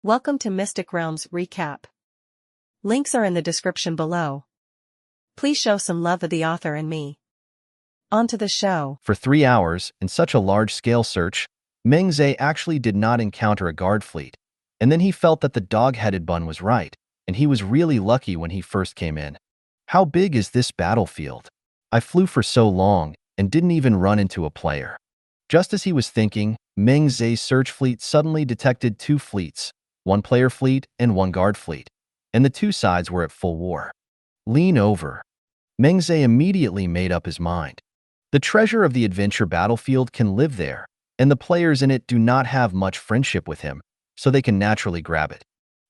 Welcome to Mystic Realms Recap. Links are in the description below. Please show some love of the author and me. On to the show. For 3 hours, in such a large-scale search, Meng Ze actually did not encounter a guard fleet, and then he felt that the dog-headed bun was right, and he was really lucky when he first came in. How big is this battlefield? I flew for so long and didn't even run into a player. Just as he was thinking, Meng Ze's search fleet suddenly detected 2 fleets, 1 player fleet and 1 guard fleet, and the 2 sides were at full war. Lean over. Meng Ze immediately made up his mind. The treasure of the adventure battlefield can live there, and the players in it do not have much friendship with him, so they can naturally grab it.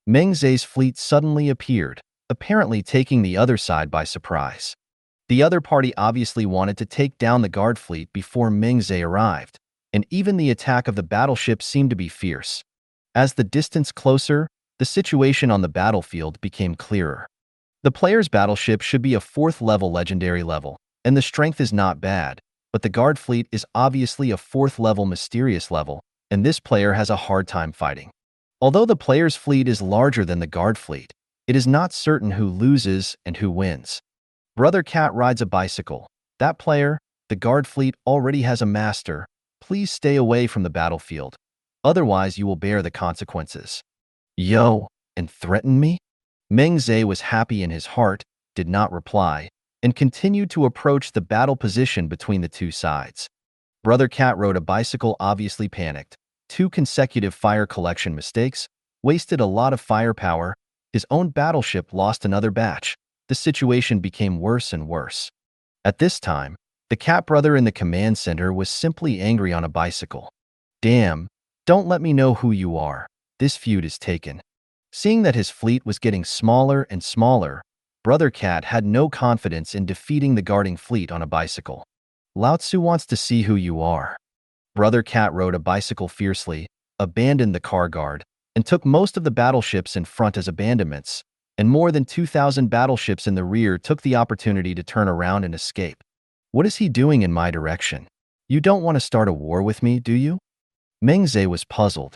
Meng Ze's fleet suddenly appeared, apparently taking the other side by surprise. The other party obviously wanted to take down the guard fleet before Meng Ze arrived, and even the attack of the battleship seemed to be fierce. As the distance closer, the situation on the battlefield became clearer. The player's battleship should be a 4th level legendary level, and the strength is not bad, but the guard fleet is obviously a 4th level mysterious level, and this player has a hard time fighting. Although the player's fleet is larger than the guard fleet, it is not certain who loses and who wins. Brother Cat rides a bicycle. That player, the guard fleet, already has a master. Please stay away from the battlefield. Otherwise, you will bear the consequences. Yo, and threaten me? Meng Ze was happy in his heart, did not reply, and continued to approach the battle position between the 2 sides. Brother Cat rode a bicycle, obviously panicked. 2 consecutive fire collection mistakes, wasted a lot of firepower. His own battleship lost another batch. The situation became worse and worse. At this time, the Cat brother in the command center was simply angry on a bicycle. Damn, don't let me know who you are. This feud is taken. Seeing that his fleet was getting smaller and smaller, Brother Cat had no confidence in defeating the guarding fleet on a bicycle. Lao Tzu wants to see who you are. Brother Cat rode a bicycle fiercely, abandoned the car guard, and took most of the battleships in front as abandonments, and more than 2,000 battleships in the rear took the opportunity to turn around and escape. What is he doing in my direction? You don't want to start a war with me, do you? Meng Ze was puzzled.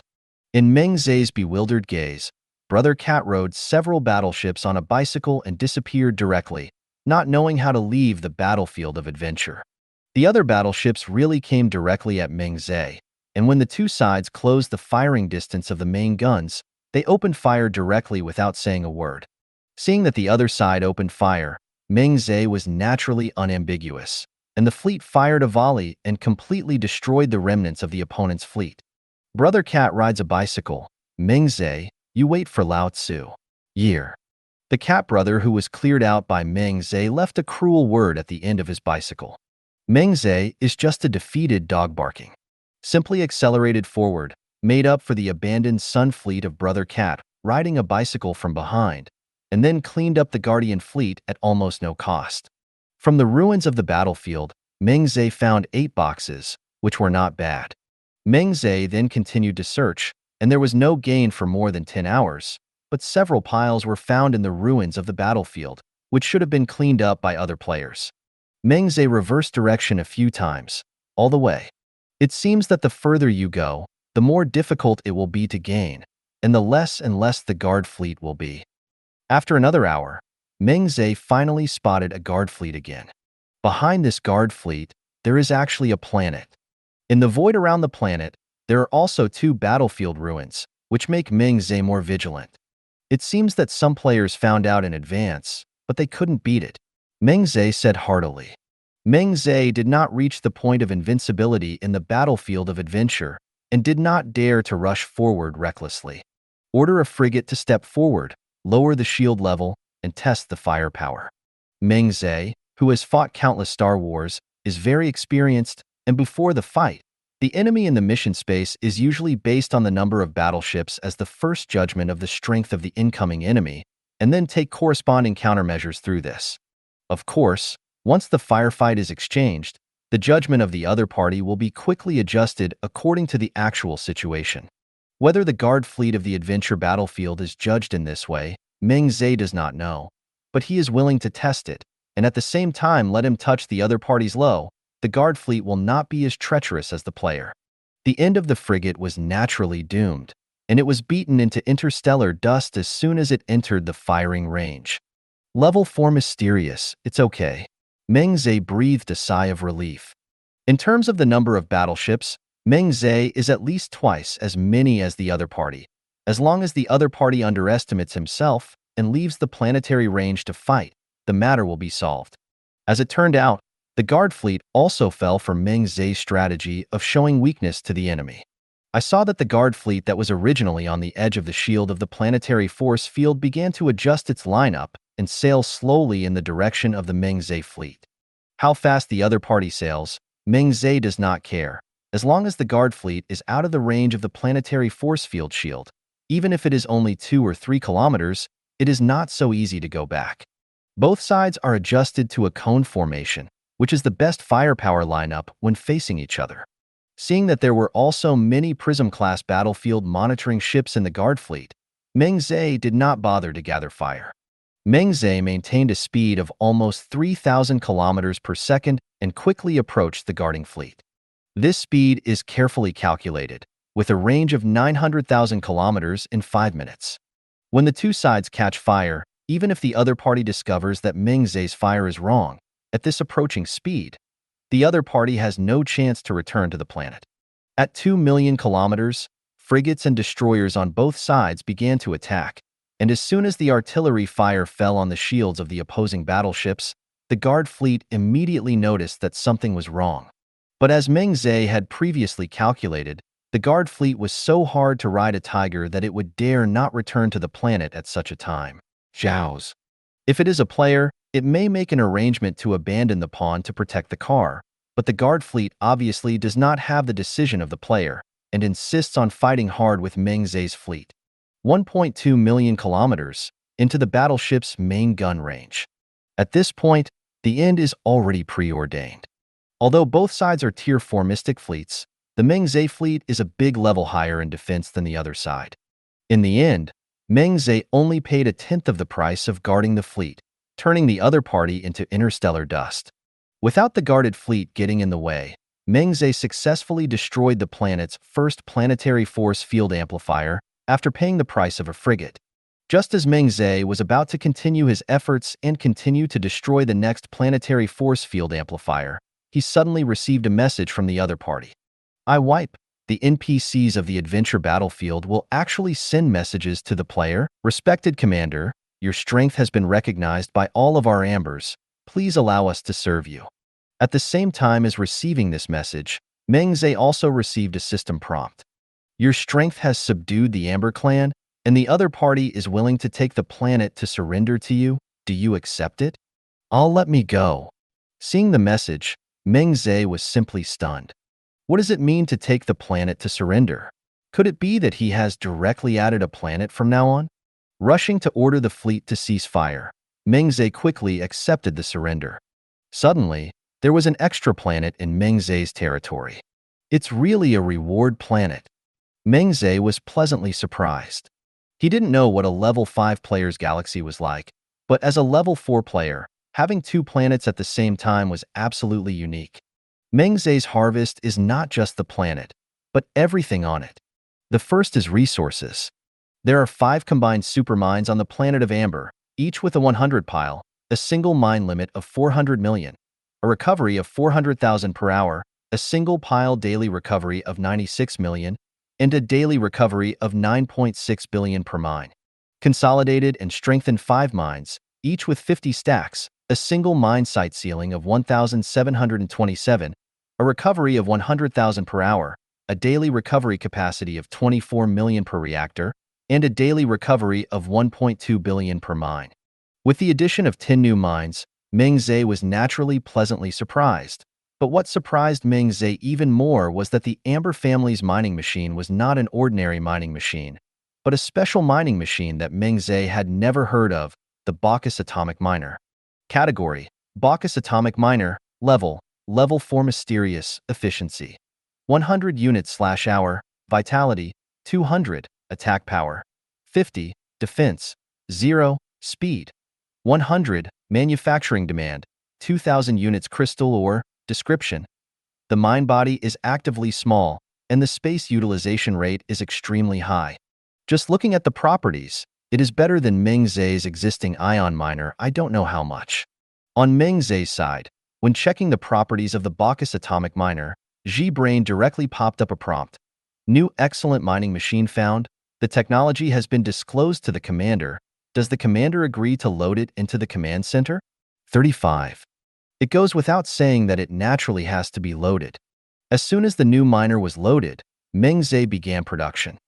In Meng Ze's bewildered gaze, Brother Cat rode several battleships on a bicycle and disappeared directly, not knowing how to leave the battlefield of adventure. The other battleships really came directly at Meng Ze, and when the 2 sides closed the firing distance of the main guns, they opened fire directly without saying a word. Seeing that the other side opened fire, Meng Ze was naturally unambiguous, and the fleet fired a volley and completely destroyed the remnants of the opponent's fleet. Brother Cat rides a bicycle. Meng Ze, you wait for Lao Tzu. Year. The Cat brother, who was cleared out by Meng Ze, left a cruel word at the end of his bicycle. Meng Ze is just a defeated dog barking. Simply accelerated forward, made up for the abandoned Sun fleet of Brother Cat, riding a bicycle from behind, and then cleaned up the Guardian fleet at almost no cost. From the ruins of the battlefield, Meng Ze found 8 boxes, which were not bad. Meng Ze then continued to search, and there was no gain for more than 10 hours, but several piles were found in the ruins of the battlefield, which should have been cleaned up by other players. Meng Ze reversed direction a few times, all the way. It seems that the further you go, the more difficult it will be to gain, and less the guard fleet will be. After another hour, Meng Ze finally spotted a guard fleet again. Behind this guard fleet, there is actually a planet. In the void around the planet, there are also 2 battlefield ruins, which make Meng Ze more vigilant. It seems that some players found out in advance, but they couldn't beat it. Meng Ze said heartily. Meng Ze did not reach the point of invincibility in the battlefield of adventure and did not dare to rush forward recklessly. Order a frigate to step forward, lower the shield level, and test the firepower. Meng Ze, who has fought countless Star Wars, is very experienced, and before the fight, the enemy in the mission space is usually based on the number of battleships as the first judgment of the strength of the incoming enemy, and then take corresponding countermeasures through this. Of course, once the firefight is exchanged, the judgment of the other party will be quickly adjusted according to the actual situation. Whether the guard fleet of the adventure battlefield is judged in this way, Meng Ze does not know, but he is willing to test it, and at the same time let him touch the other party's low. The guard fleet will not be as treacherous as the player. The end of the frigate was naturally doomed. and it was beaten into interstellar dust as soon as it entered the firing range. Level 4 mysterious, it's okay. Meng Ze breathed a sigh of relief. In terms of the number of battleships, Meng Ze is at least twice as many as the other party. As long as the other party underestimates himself and leaves the planetary range to fight, the matter will be solved. As it turned out, the guard fleet also fell for Meng Ze's strategy of showing weakness to the enemy. I saw that the guard fleet that was originally on the edge of the shield of the planetary force field began to adjust its lineup and sail slowly in the direction of the Meng Ze fleet. How fast the other party sails, Meng Ze does not care, as long as the guard fleet is out of the range of the planetary force field shield. Even if it is only 2 or 3 kilometers, it is not so easy to go back. Both sides are adjusted to a cone formation, which is the best firepower lineup when facing each other. Seeing that there were also many Prism-class battlefield monitoring ships in the guard fleet, Meng Ze did not bother to gather fire. Meng Ze maintained a speed of almost 3,000 kilometers per second and quickly approached the guarding fleet. This speed is carefully calculated, with a range of 900,000 kilometers in 5 minutes. When the two sides catch fire, even if the other party discovers that Meng Ze's fire is wrong, at this approaching speed, the other party has no chance to return to the planet. At 2 million kilometers, frigates and destroyers on both sides began to attack, and as soon as the artillery fire fell on the shields of the opposing battleships, the guard fleet immediately noticed that something was wrong. But as Meng Ze had previously calculated, the guard fleet was so hard to ride a tiger that it would dare not return to the planet at such a time. Zhao's. If it is a player, it may make an arrangement to abandon the pawn to protect the car, but the guard fleet obviously does not have the decision of the player and insists on fighting hard with Meng Ze's fleet. 1.2 million kilometers into the battleship's main gun range. At this point, the end is already preordained. Although both sides are Tier 4 mystic fleets, the Meng Ze fleet is a big level higher in defense than the other side. In the end, Meng Ze only paid a tenth of the price of guarding the fleet, turning the other party into interstellar dust. Without the guarded fleet getting in the way, Meng Ze successfully destroyed the planet's first planetary force field amplifier after paying the price of a frigate. Just as Meng Ze was about to continue his efforts and continue to destroy the next planetary force field amplifier, he suddenly received a message from the other party. I wipe. The NPCs of the adventure battlefield will actually send messages to the player. Respected Commander, your strength has been recognized by all of our ambers. Please allow us to serve you. At the same time as receiving this message, Meng Ze also received a system prompt. Your strength has subdued the Amber Clan, and the other party is willing to take the planet to surrender to you. Do you accept it? I'll let me go. Seeing the message, Meng Ze was simply stunned. What does it mean to take the planet to surrender? Could it be that he has directly added a planet from now on? Rushing to order the fleet to cease fire, Meng Ze quickly accepted the surrender. Suddenly, there was an extra planet in Meng Ze's territory. It's really a reward planet. Meng Ze was pleasantly surprised. He didn't know what a level 5 player's galaxy was like, but as a level 4 player, having 2 planets at the same time was absolutely unique. Meng Ze's harvest is not just the planet, but everything on it. The first is resources. There are 5 combined supermines on the planet of Amber, each with a 100 pile, a single mine limit of 400 million, a recovery of 400,000 per hour, a single pile daily recovery of 96 million, and a daily recovery of 9.6 billion per mine. Consolidated and strengthened 5 mines, each with 50 stacks, a single mine site ceiling of 1,727, a recovery of 100,000 per hour, a daily recovery capacity of 24 million per reactor, and a daily recovery of 1.2 billion per mine. With the addition of 10 new mines, Meng Ze was naturally pleasantly surprised. But what surprised Meng Ze even more was that the Amber family's mining machine was not an ordinary mining machine, but a special mining machine that Meng Ze had never heard of, the Bacchus Atomic Miner. Category: Bacchus Atomic Miner. Level 4 Mysterious. Efficiency 100 units/hour. Vitality 200. Attack power 50. Defense 0. Speed 100. Manufacturing demand 2,000 units crystal ore. Description: the mine body is actively small, and the space utilization rate is extremely high. Just looking at the properties, it is better than Meng Ze's existing ion miner. I don't know how much. On Meng Ze's side, when checking the properties of the Bacchus atomic miner, Xi Brain directly popped up a prompt. New excellent mining machine found. The technology has been disclosed to the commander. Does the commander agree to load it into the command center? 35. It goes without saying that it naturally has to be loaded. As soon as the new miner was loaded, Meng Ze began production.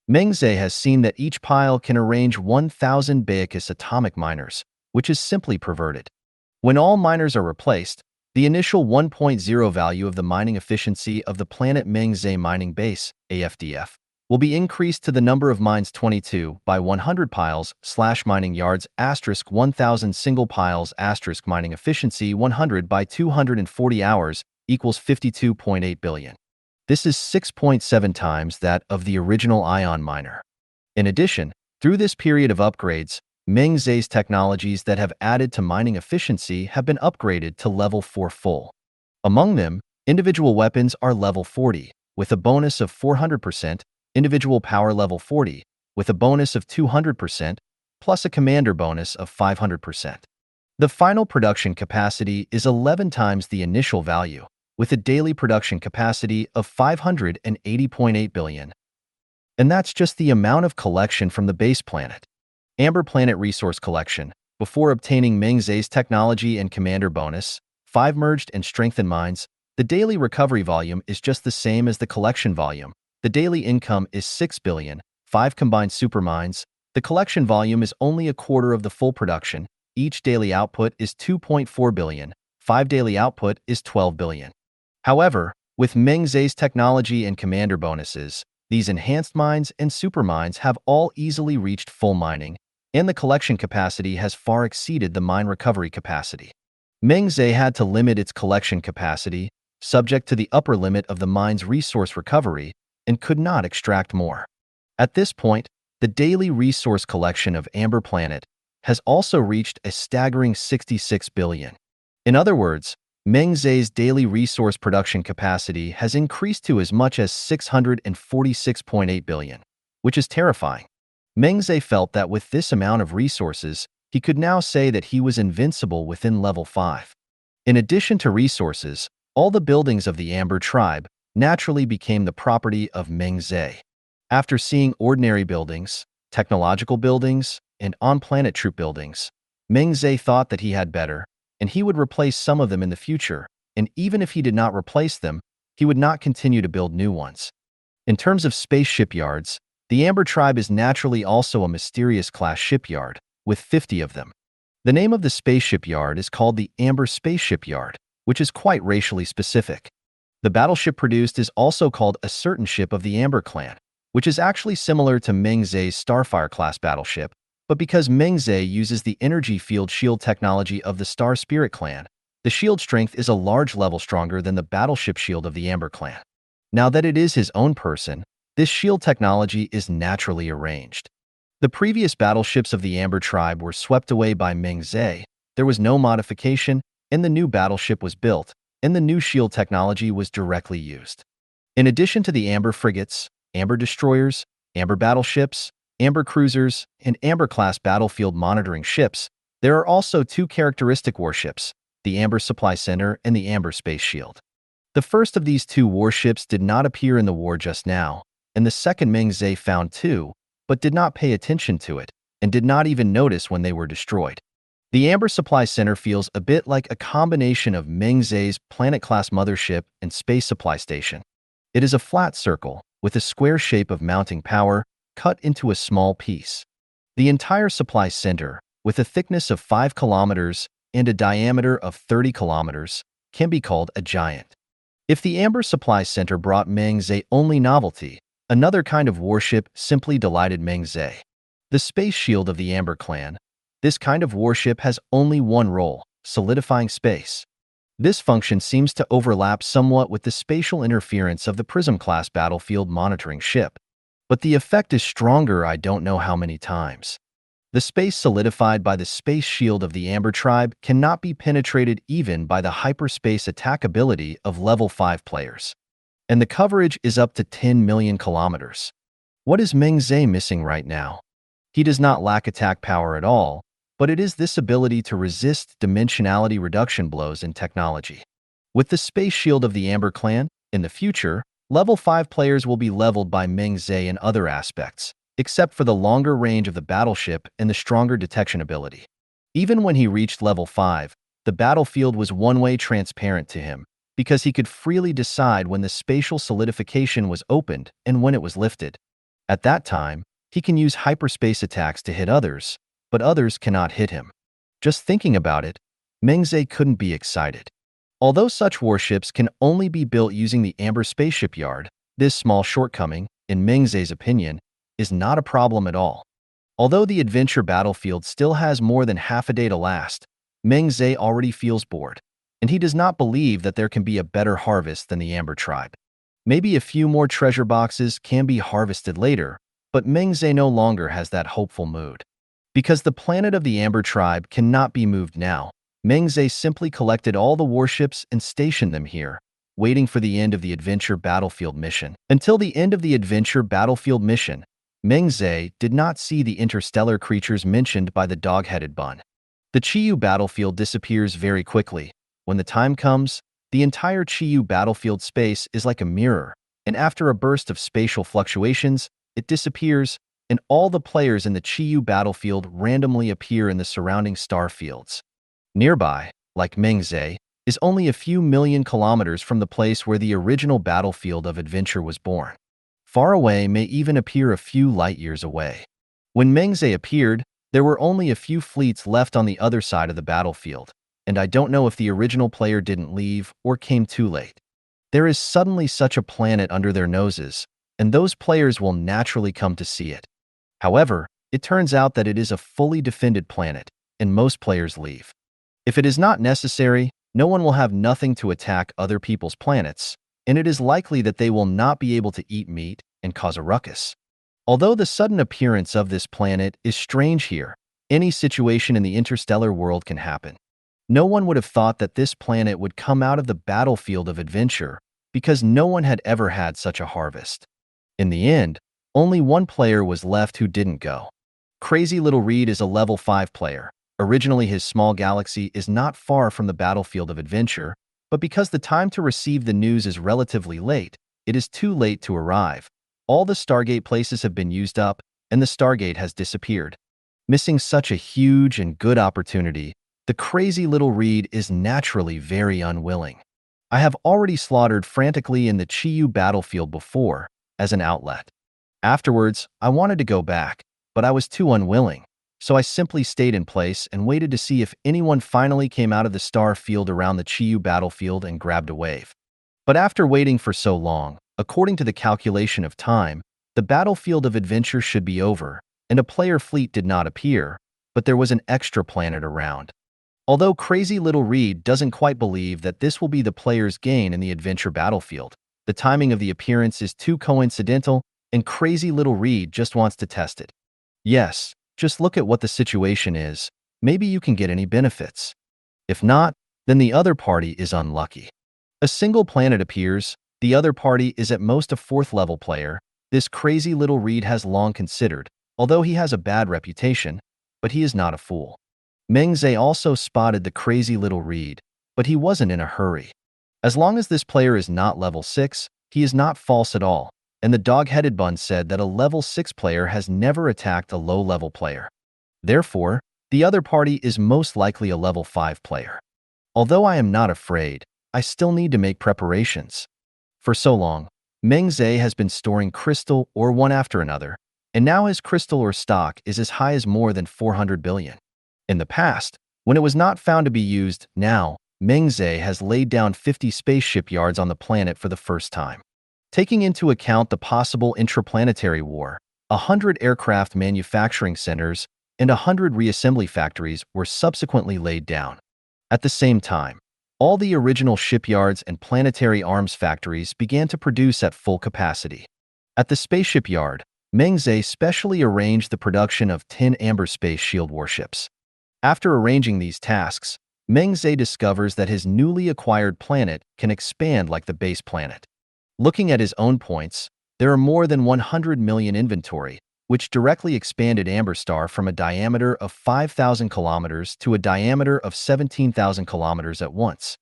Meng Ze has seen that each pile can arrange 1,000 Bacchus atomic miners, which is simply perverted. When all miners are replaced, the initial 1.0 value of the mining efficiency of the planet Meng Ze mining base, AFDF, will be increased to the number of mines 22 by 100 piles / mining yards * 1,000 single piles * mining efficiency 100 by 240 hours equals 52.8 billion. This is 6.7 times that of the original ion miner. In addition, through this period of upgrades, Meng Ze's technologies that have added to mining efficiency have been upgraded to level 4 full. Among them, individual weapons are level 40, with a bonus of 400%, individual power level 40, with a bonus of 200%, plus a commander bonus of 500%. The final production capacity is 11 times the initial value, with a daily production capacity of 580.8 billion. And that's just the amount of collection from the base planet. Amber Planet Resource Collection. Before obtaining Meng Ze's technology and commander bonus, 5 merged and strengthened mines, the daily recovery volume is just the same as the collection volume. The daily income is 6 billion, 5 combined supermines. The collection volume is only a quarter of the full production. Each daily output is 2.4 billion, 5 daily output is 12 billion. However, with Meng Ze's technology and commander bonuses, these enhanced mines and supermines have all easily reached full mining, and the collection capacity has far exceeded the mine recovery capacity. Meng Ze had to limit its collection capacity, subject to the upper limit of the mine's resource recovery, and could not extract more. At this point, the daily resource collection of Amber Planet has also reached a staggering 66 billion. In other words, Meng Ze's daily resource production capacity has increased to as much as 646.8 billion, which is terrifying. Meng Ze felt that with this amount of resources, he could now say that he was invincible within level 5. In addition to resources, all the buildings of the Amber tribe naturally became the property of Meng Ze. After seeing ordinary buildings, technological buildings, and on-planet troop buildings, Meng Ze thought that he had better, and he would replace some of them in the future, and even if he did not replace them, he would not continue to build new ones. In terms of space shipyards, the Amber tribe is naturally also a mysterious class shipyard, with 50 of them. The name of the space shipyard is called the Amber Space Shipyard, which is quite racially specific. The battleship produced is also called a certain ship of the Amber clan, which is actually similar to Meng Ze's Starfire-class battleship, but because Meng Ze uses the energy field shield technology of the Star Spirit clan, the shield strength is a large level stronger than the battleship shield of the Amber clan. Now that it is his own person, this shield technology is naturally arranged. The previous battleships of the Amber tribe were swept away by Meng Ze, there was no modification, and the new battleship was built, and the new shield technology was directly used. In addition to the Amber frigates, Amber destroyers, Amber battleships, Amber cruisers, and Amber-class battlefield monitoring ships, there are also 2 characteristic warships, the Amber Supply Center and the Amber Space Shield. The first of these 2 warships did not appear in the war just now, and the second Meng Ze found too, but did not pay attention to it, and did not even notice when they were destroyed. The Amber Supply Center feels a bit like a combination of Meng Ze's planet-class mothership and space supply station. It is a flat circle, with a square shape of mounting power, cut into a small piece. The entire supply center, with a thickness of 5 kilometers and a diameter of 30 kilometers, can be called a giant. If the Amber Supply Center brought Meng Ze only novelty, another kind of warship simply delighted Meng Ze. The space shield of the Amber clan. This kind of warship has only one role, solidifying space. This function seems to overlap somewhat with the spatial interference of the Prism-class battlefield monitoring ship. But the effect is stronger, I don't know how many times. The space solidified by the space shield of the Amber tribe cannot be penetrated even by the hyperspace attack ability of level 5 players. And the coverage is up to 10 million kilometers. What is Meng Ze missing right now? He does not lack attack power at all, but it is this ability to resist dimensionality reduction blows in technology. With the space shield of the Amber Clan, in the future, level 5 players will be leveled by Meng Ze in other aspects, except for the longer range of the battleship and the stronger detection ability. Even when he reached level 5, the battlefield was one-way transparent to him, because he could freely decide when the spatial solidification was opened and when it was lifted. At that time, he can use hyperspace attacks to hit others, but others cannot hit him. Just thinking about it, Meng Ze couldn't be excited. Although such warships can only be built using the Amber spaceship yard, this small shortcoming, in Meng Ze's opinion, is not a problem at all. Although the adventure battlefield still has more than half a day to last, Meng Ze already feels bored, and he does not believe that there can be a better harvest than the Amber tribe. Maybe a few more treasure boxes can be harvested later, but Meng Ze no longer has that hopeful mood. Because the planet of the Amber tribe cannot be moved now, Meng Ze simply collected all the warships and stationed them here, waiting for the end of the adventure battlefield mission. Until the end of the adventure battlefield mission, Meng Ze did not see the interstellar creatures mentioned by the dog-headed bun. The Chiyu battlefield disappears very quickly. When the time comes, the entire Chiyu battlefield space is like a mirror, and after a burst of spatial fluctuations, it disappears, and all the players in the Chiyu battlefield randomly appear in the surrounding star fields. Nearby, like Meng Ze, is only a few million kilometers from the place where the original battlefield of adventure was born. Far away may even appear a few light years away. When Meng Ze appeared, there were only a few fleets left on the other side of the battlefield, and I don't know if the original player didn't leave or came too late. There is suddenly such a planet under their noses, and those players will naturally come to see it. However, it turns out that it is a fully defended planet, and most players leave. If it is not necessary, no one will have nothing to attack other people's planets, and it is likely that they will not be able to eat meat and cause a ruckus. Although the sudden appearance of this planet is strange here, any situation in the interstellar world can happen. No one would have thought that this planet would come out of the battlefield of adventure, because no one had ever had such a harvest. In the end, only one player was left who didn't go. Crazy Little Reed is a level 5 player. Originally, his small galaxy is not far from the battlefield of adventure, but because the time to receive the news is relatively late, it is too late to arrive. All the Stargate places have been used up, and the Stargate has disappeared. Missing such a huge and good opportunity, the Crazy Little Reed is naturally very unwilling. I have already slaughtered frantically in the Chiyu battlefield before, as an outlet. Afterwards, I wanted to go back, but I was too unwilling, so I simply stayed in place and waited to see if anyone finally came out of the star field around the Chiyu battlefield and grabbed a wave. But after waiting for so long, according to the calculation of time, the battlefield of adventure should be over, and a player fleet did not appear, but there was an extra planet around. Although Crazy Little Reed doesn't quite believe that this will be the player's gain in the adventure battlefield, the timing of the appearance is too coincidental, and Crazy Little Reed just wants to test it. Yes, just look at what the situation is. Maybe you can get any benefits. If not, then the other party is unlucky. A single planet appears, the other party is at most a 4th level player. This Crazy Little Reed has long considered, although he has a bad reputation, but he is not a fool. Meng Ze also spotted the Crazy Little Reed, but he wasn't in a hurry. As long as this player is not level 6, he is not false at all, and the dog-headed bun said that a level 6 player has never attacked a low-level player. Therefore, the other party is most likely a level 5 player. Although I am not afraid, I still need to make preparations. For so long, Meng Ze has been storing crystal ore one after another, and now his crystal ore stock is as high as more than 400 billion. In the past, when it was not found to be used, now, Meng Ze has laid down 50 space shipyards on the planet for the first time. Taking into account the possible intraplanetary war, 100 aircraft manufacturing centers and 100 reassembly factories were subsequently laid down. At the same time, all the original shipyards and planetary arms factories began to produce at full capacity. At the spaceship yard, Meng Ze specially arranged the production of 10 Amber Space Shield warships. After arranging these tasks, Meng Ze discovers that his newly acquired planet can expand like the base planet. Looking at his own points, There are more than 100 million inventory, which directly expanded Amber Star from a diameter of 5,000 kilometers to a diameter of 17,000 kilometers at once.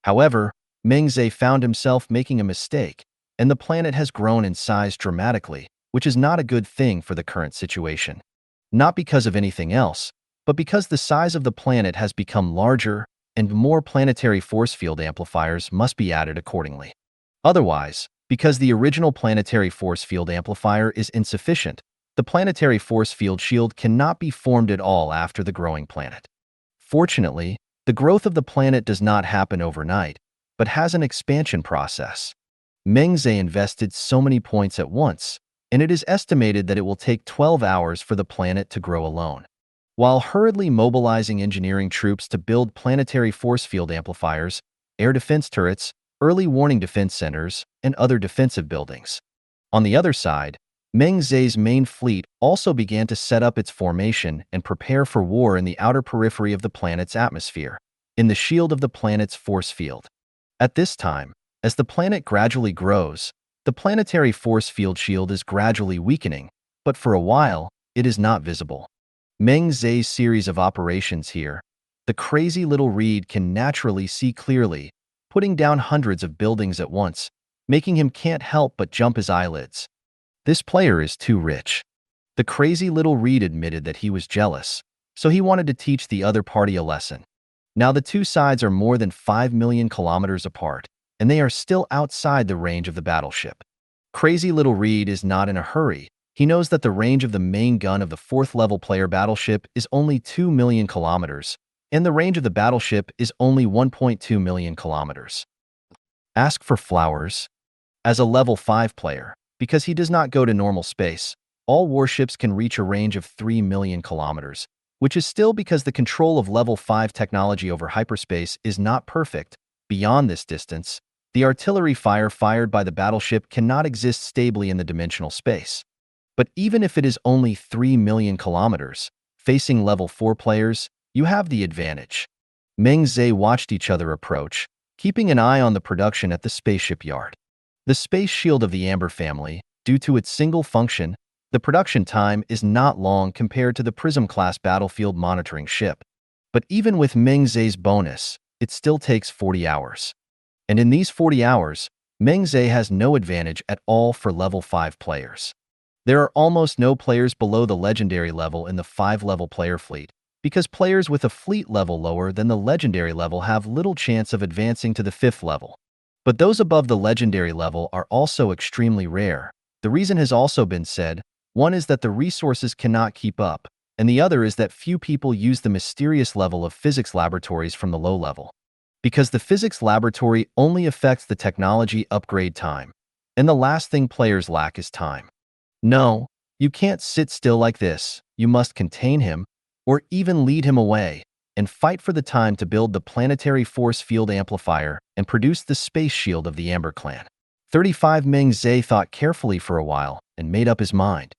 However, Meng Ze found himself making a mistake, and the planet has grown in size dramatically, which is not a good thing for the current situation. Not because of anything else, but because the size of the planet has become larger and more planetary force field amplifiers must be added accordingly. Otherwise, because the original planetary force field amplifier is insufficient, the planetary force field shield cannot be formed at all after the growing planet. Fortunately, the growth of the planet does not happen overnight, but has an expansion process. Meng Ze invested so many points at once, and it is estimated that it will take 12 hours for the planet to grow alone. While hurriedly mobilizing engineering troops to build planetary force field amplifiers, air defense turrets, early warning defense centers, and other defensive buildings. On the other side, Meng Ze's main fleet also began to set up its formation and prepare for war in the outer periphery of the planet's atmosphere, in the shield of the planet's force field. At this time, as the planet gradually grows, the planetary force field shield is gradually weakening, but for a while, it is not visible. Meng Ze's series of operations here, the crazy little reed can naturally see clearly, putting down hundreds of buildings at once, making him can't help but jump his eyelids. This player is too rich. The crazy little reed admitted that he was jealous, so he wanted to teach the other party a lesson. Now the two sides are more than 5 million kilometers apart, and they are still outside the range of the battleship. Crazy little reed is not in a hurry. He knows that the range of the main gun of the 4th level player battleship is only 2 million kilometers, and the range of the battleship is only 1.2 million kilometers. Ask for flowers. As a level 5 player, because he does not go to normal space, all warships can reach a range of 3 million kilometers, which is still because the control of level 5 technology over hyperspace is not perfect. Beyond this distance, the artillery fire fired by the battleship cannot exist stably in the dimensional space. But even if it is only 3 million kilometers, facing level 4 players, you have the advantage. Meng Ze watched each other approach, keeping an eye on the production at the spaceship yard. The space shield of the Amber family, due to its single function, the production time is not long compared to the Prism-class battlefield monitoring ship. But even with Meng Ze's bonus, it still takes 40 hours. And in these 40 hours, Meng Ze has no advantage at all for level 5 players. There are almost no players below the legendary level in the 5-level player fleet, because players with a fleet level lower than the legendary level have little chance of advancing to the 5th level. But those above the legendary level are also extremely rare. The reason has also been said. One is that the resources cannot keep up, and the other is that few people use the mysterious level of physics laboratories from the low level. Because the physics laboratory only affects the technology upgrade time, and the last thing players lack is time. No, you can't sit still like this. You must contain him, or even lead him away, and fight for the time to build the planetary force field amplifier and produce the space shield of the Amber clan. 35 Meng Ze thought carefully for a while and made up his mind.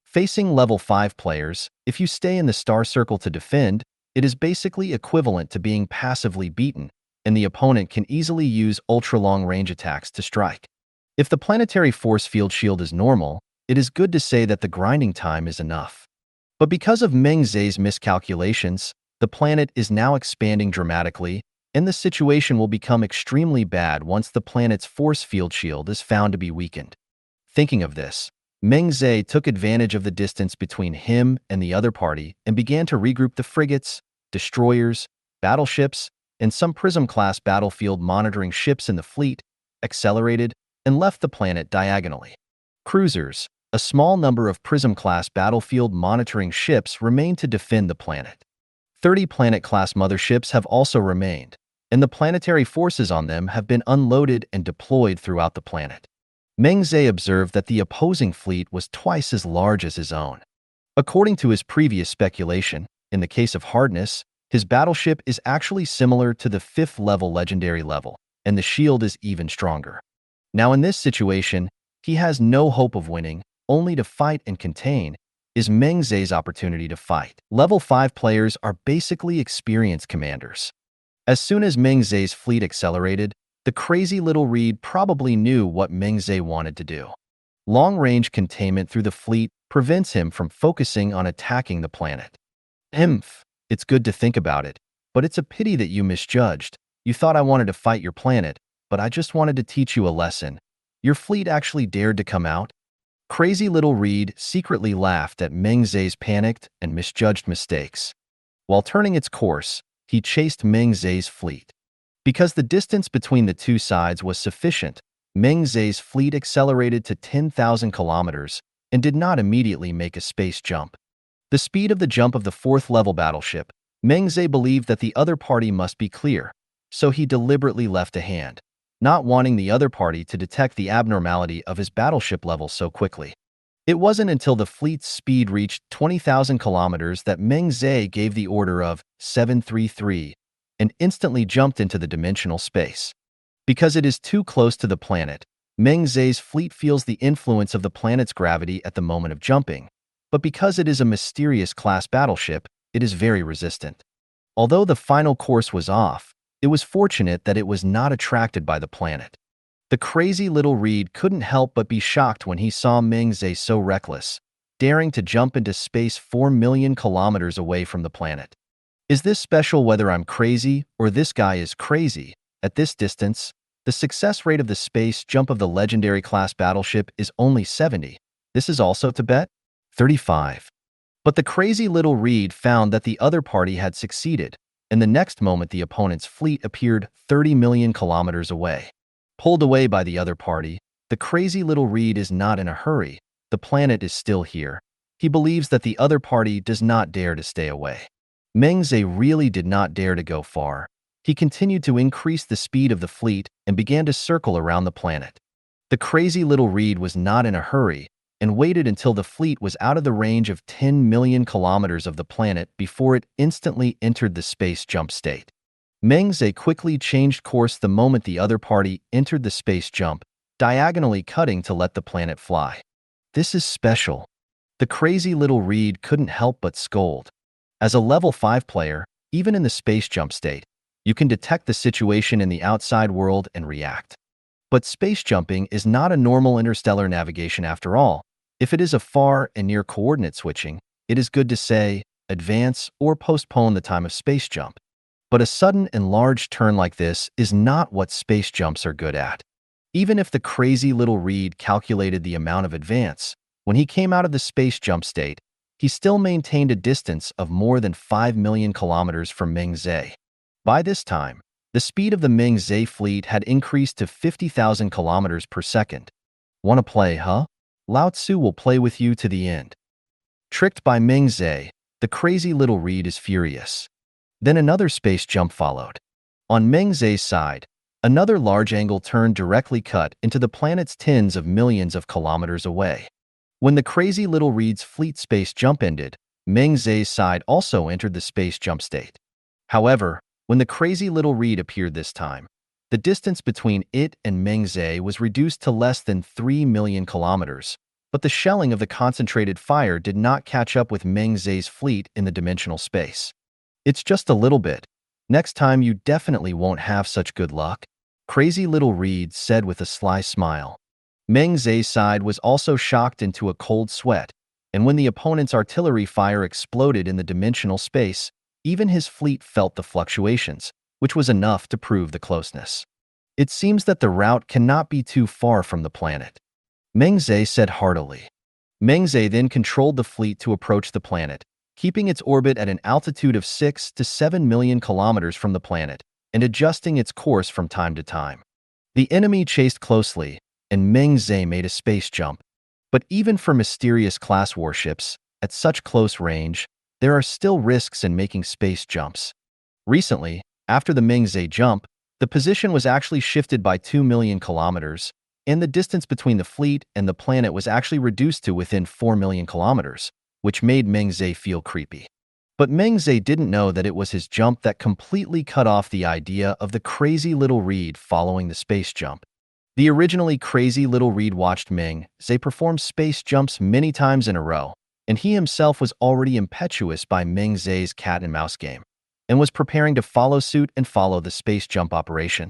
Facing level 5 players, if you stay in the star circle to defend, it is basically equivalent to being passively beaten, and the opponent can easily use ultra-long range attacks to strike. If the planetary force field shield is normal, it is good to say that the grinding time is enough. But because of Meng Ze's miscalculations, the planet is now expanding dramatically, and the situation will become extremely bad once the planet's force field shield is found to be weakened. Thinking of this, Meng Ze took advantage of the distance between him and the other party and began to regroup the frigates, destroyers, battleships, and some Prism-class battlefield monitoring ships in the fleet, accelerated, and left the planet diagonally. Cruisers, a small number of Prism-class battlefield monitoring ships remained to defend the planet. 30 planet-class motherships have also remained, and the planetary forces on them have been unloaded and deployed throughout the planet. Meng Ze observed that the opposing fleet was twice as large as his own. According to his previous speculation, in the case of hardness, his battleship is actually similar to the 5th level legendary level, and the shield is even stronger. Now in this situation, he has no hope of winning, only to fight and contain, is Meng Ze's opportunity to fight. Level 5 players are basically experienced commanders. As soon as Meng Ze's fleet accelerated, the crazy little reed probably knew what Meng Ze wanted to do. Long-range containment through the fleet prevents him from focusing on attacking the planet. Emph. It's good to think about it, but it's a pity that you misjudged. You thought I wanted to fight your planet, but I just wanted to teach you a lesson. Your fleet actually dared to come out? Crazy little Reed secretly laughed at Meng Ze's panicked and misjudged mistakes. While turning its course, he chased Meng Ze's fleet. Because the distance between the two sides was sufficient, Meng Ze's fleet accelerated to 10,000 kilometers and did not immediately make a space jump. The speed of the jump of the fourth-level battleship, Meng Ze believed that the other party must be clear, so he deliberately left a hand, not wanting the other party to detect the abnormality of his battleship level so quickly. It wasn't until the fleet's speed reached 20,000 kilometers that Meng Ze gave the order of 733 and instantly jumped into the dimensional space. Because it is too close to the planet, Meng Ze's fleet feels the influence of the planet's gravity at the moment of jumping, but because it is a mysterious class battleship, it is very resistant. Although the final course was off, it was fortunate that it was not attracted by the planet. The crazy little Reed couldn't help but be shocked when he saw Meng Ze so reckless, daring to jump into space 4 million kilometers away from the planet. Is this special whether I'm crazy or this guy is crazy? At this distance, the success rate of the space jump of the legendary class battleship is only 70. This is also to bet? 35. But the crazy little Reed found that the other party had succeeded, and the next moment the opponent's fleet appeared 30 million kilometers away. Pulled away by the other party, the crazy little Reed is not in a hurry. The planet is still here. He believes that the other party does not dare to stay away. Meng Ze really did not dare to go far. He continued to increase the speed of the fleet and began to circle around the planet. The crazy little Reed was not in a hurry and waited until the fleet was out of the range of 10 million kilometers of the planet before it instantly entered the space jump state. Meng Ze quickly changed course the moment the other party entered the space jump, diagonally cutting to let the planet fly. This is special. The crazy little Reed couldn't help but scold. As a level 5 player, even in the space jump state, you can detect the situation in the outside world and react. But space jumping is not a normal interstellar navigation after all. If it is a far and near coordinate switching, it is good to say, advance or postpone the time of space jump. But a sudden and large turn like this is not what space jumps are good at. Even if the crazy little Reed calculated the amount of advance, when he came out of the space jump state, he still maintained a distance of more than 5 million kilometers from Meng Ze. By this time, the speed of the Meng Ze fleet had increased to 50,000 kilometers per second. Wanna play, huh? Lao Tzu will play with you to the end. Tricked by Meng Ze, the crazy little Reed is furious. Then another space jump followed. On Meng Ze's side, another large angle turn directly cut into the planet's tens of millions of kilometers away. When the crazy little Reed's fleet space jump ended, Meng Ze's side also entered the space jump state. However, when the crazy little Reed appeared this time, the distance between it and Meng Ze was reduced to less than 3 million kilometers, but the shelling of the concentrated fire did not catch up with Meng Ze's fleet in the dimensional space. It's just a little bit. Next time you definitely won't have such good luck, Crazy Little Reed said with a sly smile. Meng Ze's side was also shocked into a cold sweat, and when the opponent's artillery fire exploded in the dimensional space, even his fleet felt the fluctuations, which was enough to prove the closeness. It seems that the route cannot be too far from the planet, Meng Ze said heartily. Meng Ze then controlled the fleet to approach the planet, keeping its orbit at an altitude of 6 to 7 million kilometers from the planet and adjusting its course from time to time. The enemy chased closely, and Meng Ze made a space jump. But even for mysterious class warships, at such close range, there are still risks in making space jumps. Recently, after the Meng Ze jump, the position was actually shifted by 2 million kilometers, and the distance between the fleet and the planet was actually reduced to within 4 million kilometers, which made Meng Ze feel creepy. But Meng Ze didn't know that it was his jump that completely cut off the idea of the crazy little Reed following the space jump. The originally crazy little Reed watched Meng Ze perform space jumps many times in a row, and he himself was already impetuous by Meng Ze's cat and mouse game, and was preparing to follow suit and follow the space jump operation.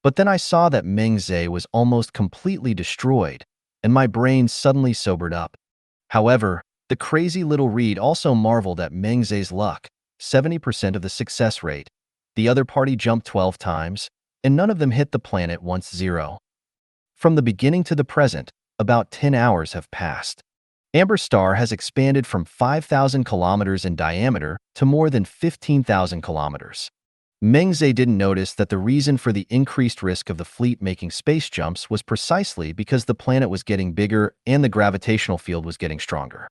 But then I saw that Meng Ze was almost completely destroyed, and my brain suddenly sobered up. However, the crazy little reed also marveled at Meng Ze's luck, 70% of the success rate. The other party jumped 12 times, and none of them hit the planet once 0. From the beginning to the present, about 10 hours have passed. Amber Star has expanded from 5,000 kilometers in diameter to more than 15,000 kilometers. Meng Ze didn't notice that the reason for the increased risk of the fleet making space jumps was precisely because the planet was getting bigger and the gravitational field was getting stronger.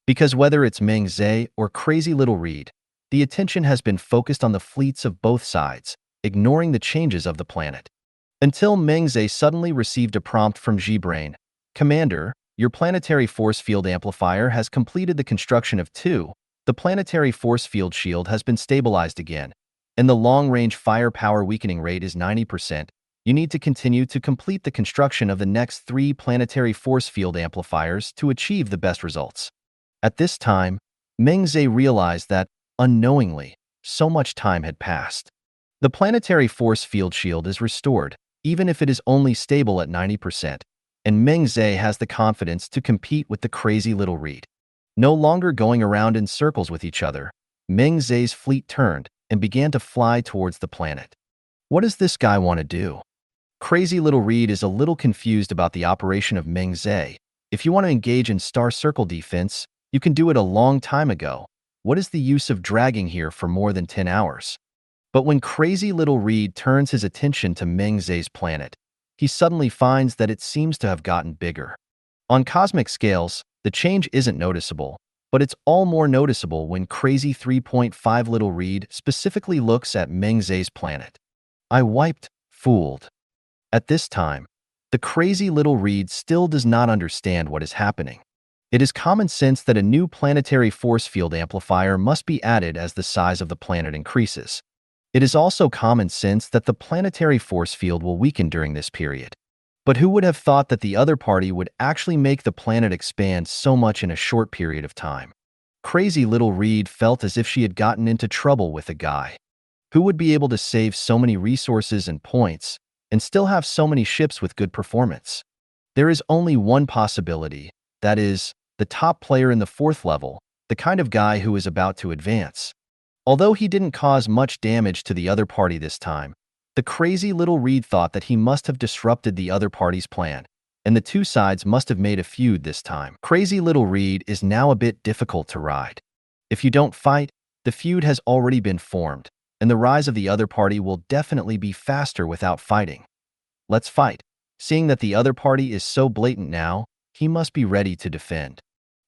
Because whether it's Meng Ze or Crazy Little Reed, the attention has been focused on the fleets of both sides, ignoring the changes of the planet. Until Meng Ze suddenly received a prompt from G-Brain. Commander, your planetary force field amplifier has completed the construction of 2. The planetary force field shield has been stabilized again, and the long-range firepower weakening rate is 90%. You need to continue to complete the construction of the next 3 planetary force field amplifiers to achieve the best results. At this time, Meng Ze realized that, unknowingly, so much time had passed. The planetary force field shield is restored, even if it is only stable at 90%, and Meng Ze has the confidence to compete with the crazy little reed. No longer going around in circles with each other, Meng Ze's fleet turned and began to fly towards the planet. What does this guy want to do? Crazy Little Reed is a little confused about the operation of Meng Ze. If you want to engage in star circle defense, you can do it a long time ago. What is the use of dragging here for more than 10 hours? But when Crazy Little Reed turns his attention to Meng Ze's planet, he suddenly finds that it seems to have gotten bigger. On cosmic scales, the change isn't noticeable, but it's all more noticeable when Crazy 3.5 Little Reed specifically looks at Meng Ze's planet. I wiped, fooled. At this time, the Crazy Little Reed still does not understand what is happening. It is common sense that a new planetary force field amplifier must be added as the size of the planet increases. It is also common sense that the planetary force field will weaken during this period. But who would have thought that the other party would actually make the planet expand so much in a short period of time? Crazy Little Reed felt as if she had gotten into trouble with a guy. Who would be able to save so many resources and points and still have so many ships with good performance? There is only one possibility, that is, the top player in the 4th level, the kind of guy who is about to advance. Although he didn't cause much damage to the other party this time, the Crazy Little Reed thought that he must have disrupted the other party's plan, and the two sides must have made a feud this time. Crazy Little Reed is now a bit difficult to ride. If you don't fight, the feud has already been formed, and the rise of the other party will definitely be faster without fighting. Let's fight. Seeing that the other party is so blatant now, he must be ready to defend.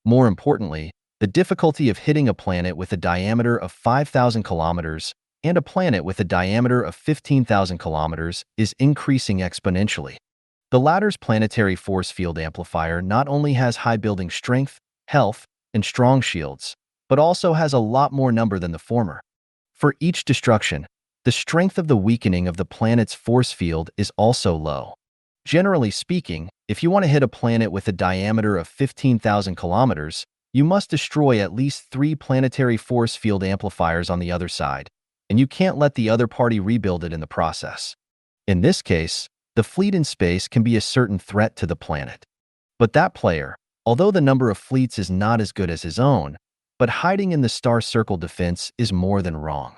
More importantly, the difficulty of hitting a planet with a diameter of 5,000 kilometers and a planet with a diameter of 15,000 kilometers is increasing exponentially. The latter's planetary force field amplifier not only has high building strength, health, and strong shields, but also has a lot more number than the former. For each destruction, the strength of the weakening of the planet's force field is also low. Generally speaking, if you want to hit a planet with a diameter of 15,000 kilometers, you must destroy at least 3 planetary force field amplifiers on the other side, and you can't let the other party rebuild it in the process. In this case, the fleet in space can be a certain threat to the planet. But that player, although the number of fleets is not as good as his own, but hiding in the star circle defense is more than wrong.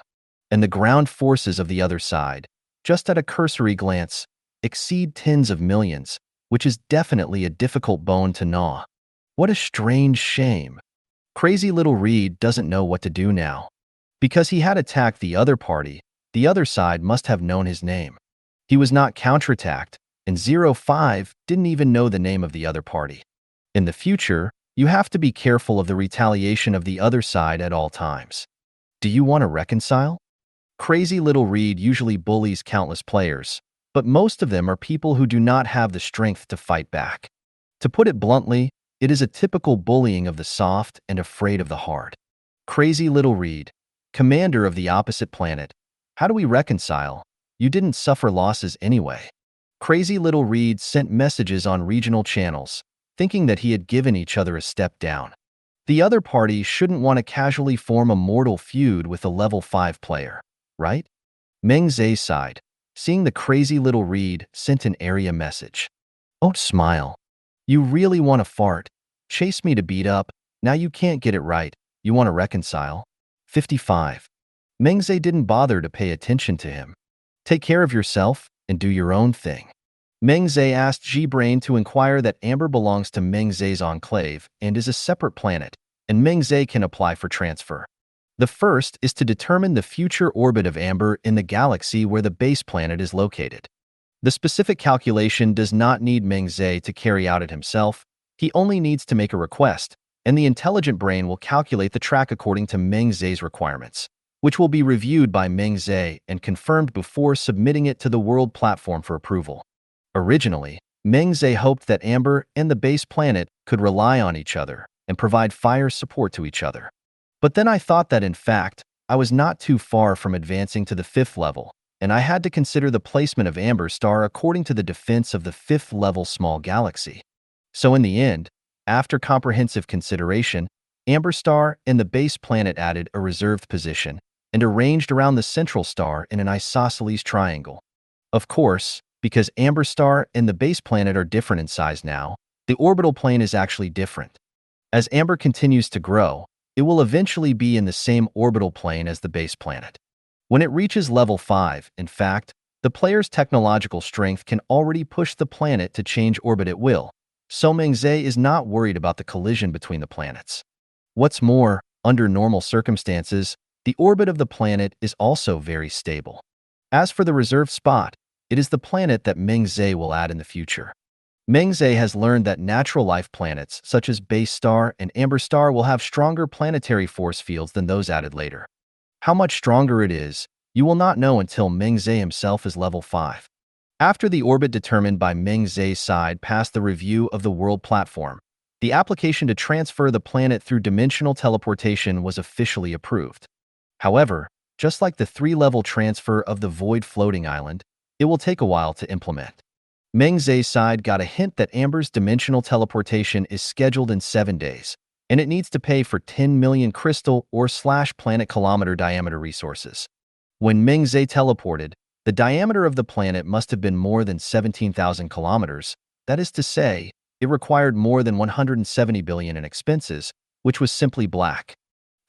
And the ground forces of the other side, just at a cursory glance, exceed tens of millions, which is definitely a difficult bone to gnaw. What a strange shame. Crazy Little Reed doesn't know what to do now. Because he had attacked the other party, the other side must have known his name. He was not counterattacked, and 05 didn't even know the name of the other party. In the future, you have to be careful of the retaliation of the other side at all times. Do you want to reconcile? Crazy Little Reed usually bullies countless players, but most of them are people who do not have the strength to fight back. To put it bluntly, it is a typical bullying of the soft and afraid of the hard. Crazy Little Reed, commander of the opposite planet, how do we reconcile? You didn't suffer losses anyway. Crazy Little Reed sent messages on regional channels, thinking that he had given each other a step down. The other party shouldn't want to casually form a mortal feud with a level 5 player, right? Meng Ze's side, seeing the Crazy Little Reed, sent an area message. Don't smile. You really want to fart. Chase me to beat up. Now you can't get it right. You want to reconcile. 55. Meng Ze didn't bother to pay attention to him. Take care of yourself and do your own thing. Meng Ze asked G-Brain to inquire that Amber belongs to Meng Ze's enclave and is a separate planet, and Meng Ze can apply for transfer. The first is to determine the future orbit of Amber in the galaxy where the base planet is located. The specific calculation does not need Meng Ze to carry out it himself. He only needs to make a request, and the intelligent brain will calculate the track according to Meng Ze's requirements, which will be reviewed by Meng Ze and confirmed before submitting it to the world platform for approval. Originally, Meng Ze hoped that Amber and the base planet could rely on each other and provide fire support to each other. But then I thought that in fact, I was not too far from advancing to the 5th level, and I had to consider the placement of Amber Star according to the defense of the 5th level small galaxy. So in the end, after comprehensive consideration, Amber Star and the base planet added a reserved position and arranged around the central star in an isosceles triangle. Of course, because Amber Star and the base planet are different in size now, the orbital plane is actually different. As Amber continues to grow, it will eventually be in the same orbital plane as the base planet. When it reaches level 5, in fact, the player's technological strength can already push the planet to change orbit at will, so Meng Ze is not worried about the collision between the planets. What's more, under normal circumstances, the orbit of the planet is also very stable. As for the reserved spot, it is the planet that Meng Ze will add in the future. Meng Ze has learned that natural life planets such as Base Star and Amber Star will have stronger planetary force fields than those added later. How much stronger it is, you will not know until Meng Ze himself is level 5. After the orbit determined by Meng Ze's side passed the review of the world platform, the application to transfer the planet through dimensional teleportation was officially approved. However, just like the 3-level transfer of the Void Floating Island, it will take a while to implement. Meng Ze's side got a hint that Amber's dimensional teleportation is scheduled in 7 days, and it needs to pay for 10 million crystal or /planet kilometer diameter resources. When Meng Ze teleported, the diameter of the planet must have been more than 17,000 kilometers, that is to say, it required more than 170 billion in expenses, which was simply black.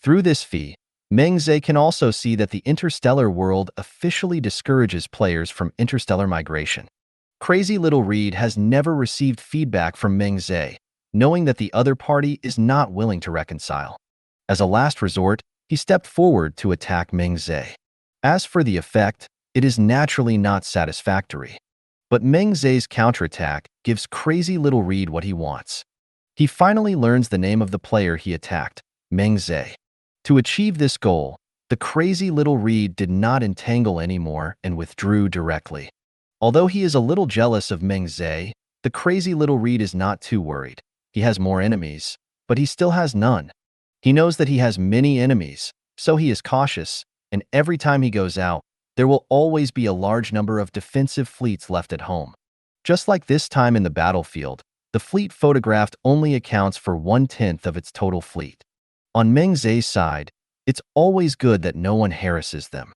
Through this fee, Meng Ze can also see that the interstellar world officially discourages players from interstellar migration. Crazy Little Reed has never received feedback from Meng Ze, knowing that the other party is not willing to reconcile. As a last resort, he stepped forward to attack Meng Ze. As for the effect, it is naturally not satisfactory. But Meng Ze's counterattack gives Crazy Little Reed what he wants. He finally learns the name of the player he attacked, Meng Ze. To achieve this goal, the Crazy Little Reed did not entangle anymore and withdrew directly. Although he is a little jealous of Meng Ze, the Crazy Little Reed is not too worried. He has more enemies, but he still has none. He knows that he has many enemies, so he is cautious, and every time he goes out, there will always be a large number of defensive fleets left at home. Just like this time in the battlefield, the fleet photographed only accounts for 1/10 of its total fleet. On Meng Ze's side, it's always good that no one harasses them.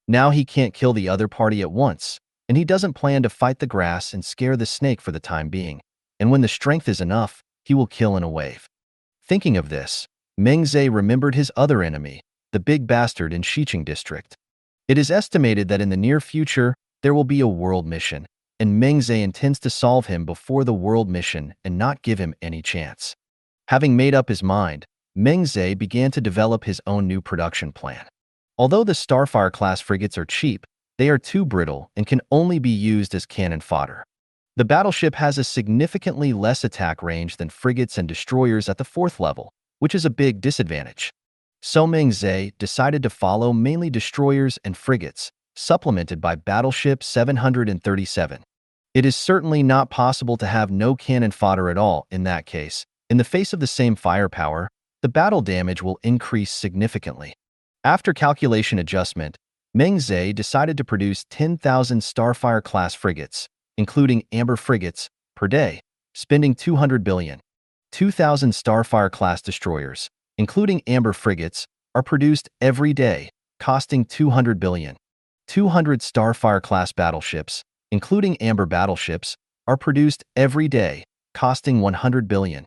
Now he can't kill the other party at once, and he doesn't plan to fight the grass and scare the snake for the time being, and when the strength is enough, he will kill in a wave. Thinking of this, Meng Ze remembered his other enemy, the big bastard in Xiqing district. It is estimated that in the near future, there will be a world mission, and Meng Ze intends to solve him before the world mission and not give him any chance. Having made up his mind, Meng Ze began to develop his own new production plan. Although the Starfire-class frigates are cheap, they are too brittle and can only be used as cannon fodder. The battleship has a significantly less attack range than frigates and destroyers at the 4th level, which is a big disadvantage. So Meng Ze decided to follow mainly destroyers and frigates, supplemented by Battleship 737. It is certainly not possible to have no cannon fodder at all in that case. In the face of the same firepower, the battle damage will increase significantly. After calculation adjustment, Meng Ze decided to produce 10,000 Starfire-class frigates, including Amber frigates, per day, spending 200 billion. 2,000 Starfire-class destroyers, including Amber frigates, are produced every day, costing 200 billion. 200 Starfire-class battleships, including Amber battleships, are produced every day, costing 100 billion.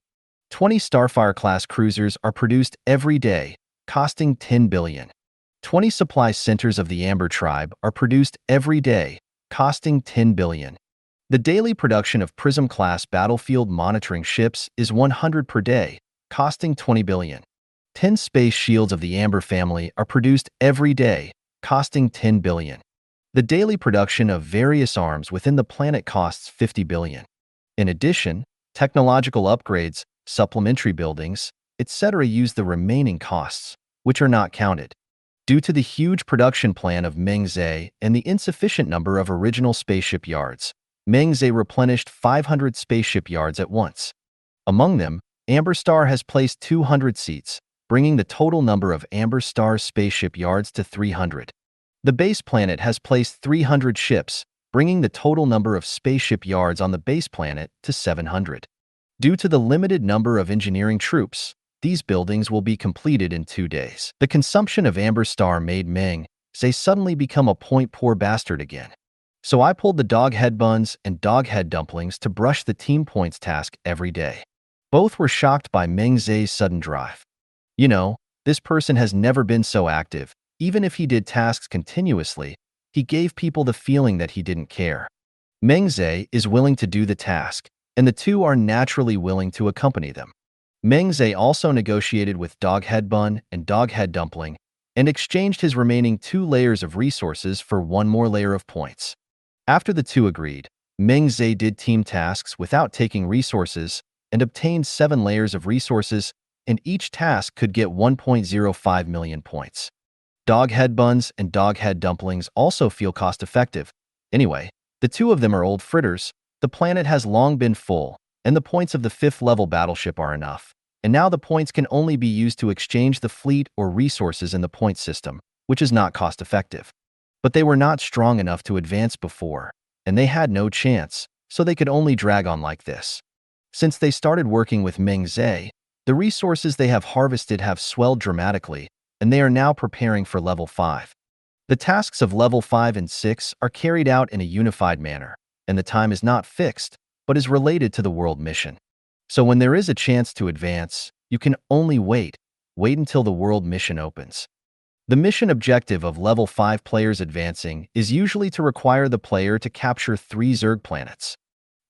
20 Starfire-class cruisers are produced every day, costing 10 billion. 20 supply centers of the Amber Tribe are produced every day, costing 10 billion. The daily production of Prism-class battlefield monitoring ships is 100 per day, costing 20 billion. 10 space shields of the Amber family are produced every day, costing 10 billion. The daily production of various arms within the planet costs 50 billion. In addition, technological upgrades, supplementary buildings, etc. use the remaining costs, which are not counted. Due to the huge production plan of Meng Ze and the insufficient number of original spaceship yards, Meng Ze replenished 500 spaceship yards at once. Among them, Amber Star has placed 200 seats, bringing the total number of Amber Star's spaceship yards to 300. The base planet has placed 300 ships, bringing the total number of spaceship yards on the base planet to 700. Due to the limited number of engineering troops, these buildings will be completed in 2 days. The consumption of Amber Star made Meng Ze suddenly become a point-poor bastard again. So I pulled the dog head buns and dog head dumplings to brush the team points task every day. Both were shocked by Meng Ze's sudden drive. You know, this person has never been so active. Even if he did tasks continuously, he gave people the feeling that he didn't care. Meng Ze is willing to do the task, and the two are naturally willing to accompany them. Meng Ze also negotiated with Dog Head Bun and Dog Head Dumpling and exchanged his remaining 2 layers of resources for 1 more layer of points. After the two agreed, Meng Ze did team tasks without taking resources and obtained 7 layers of resources, and each task could get 1.05 million points. Dog Head Buns and Dog Head Dumplings also feel cost-effective. Anyway, the two of them are old fritters, the planet has long been full, and the points of the 5th level battleship are enough. And now the points can only be used to exchange the fleet or resources in the point system, which is not cost-effective. But they were not strong enough to advance before, and they had no chance, so they could only drag on like this. Since they started working with Meng Ze, the resources they have harvested have swelled dramatically, and they are now preparing for level 5. The tasks of level 5 and 6 are carried out in a unified manner, and the time is not fixed, but is related to the world mission. So when there is a chance to advance, you can only wait until the world mission opens. The mission objective of level 5 players advancing is usually to require the player to capture 3 Zerg planets.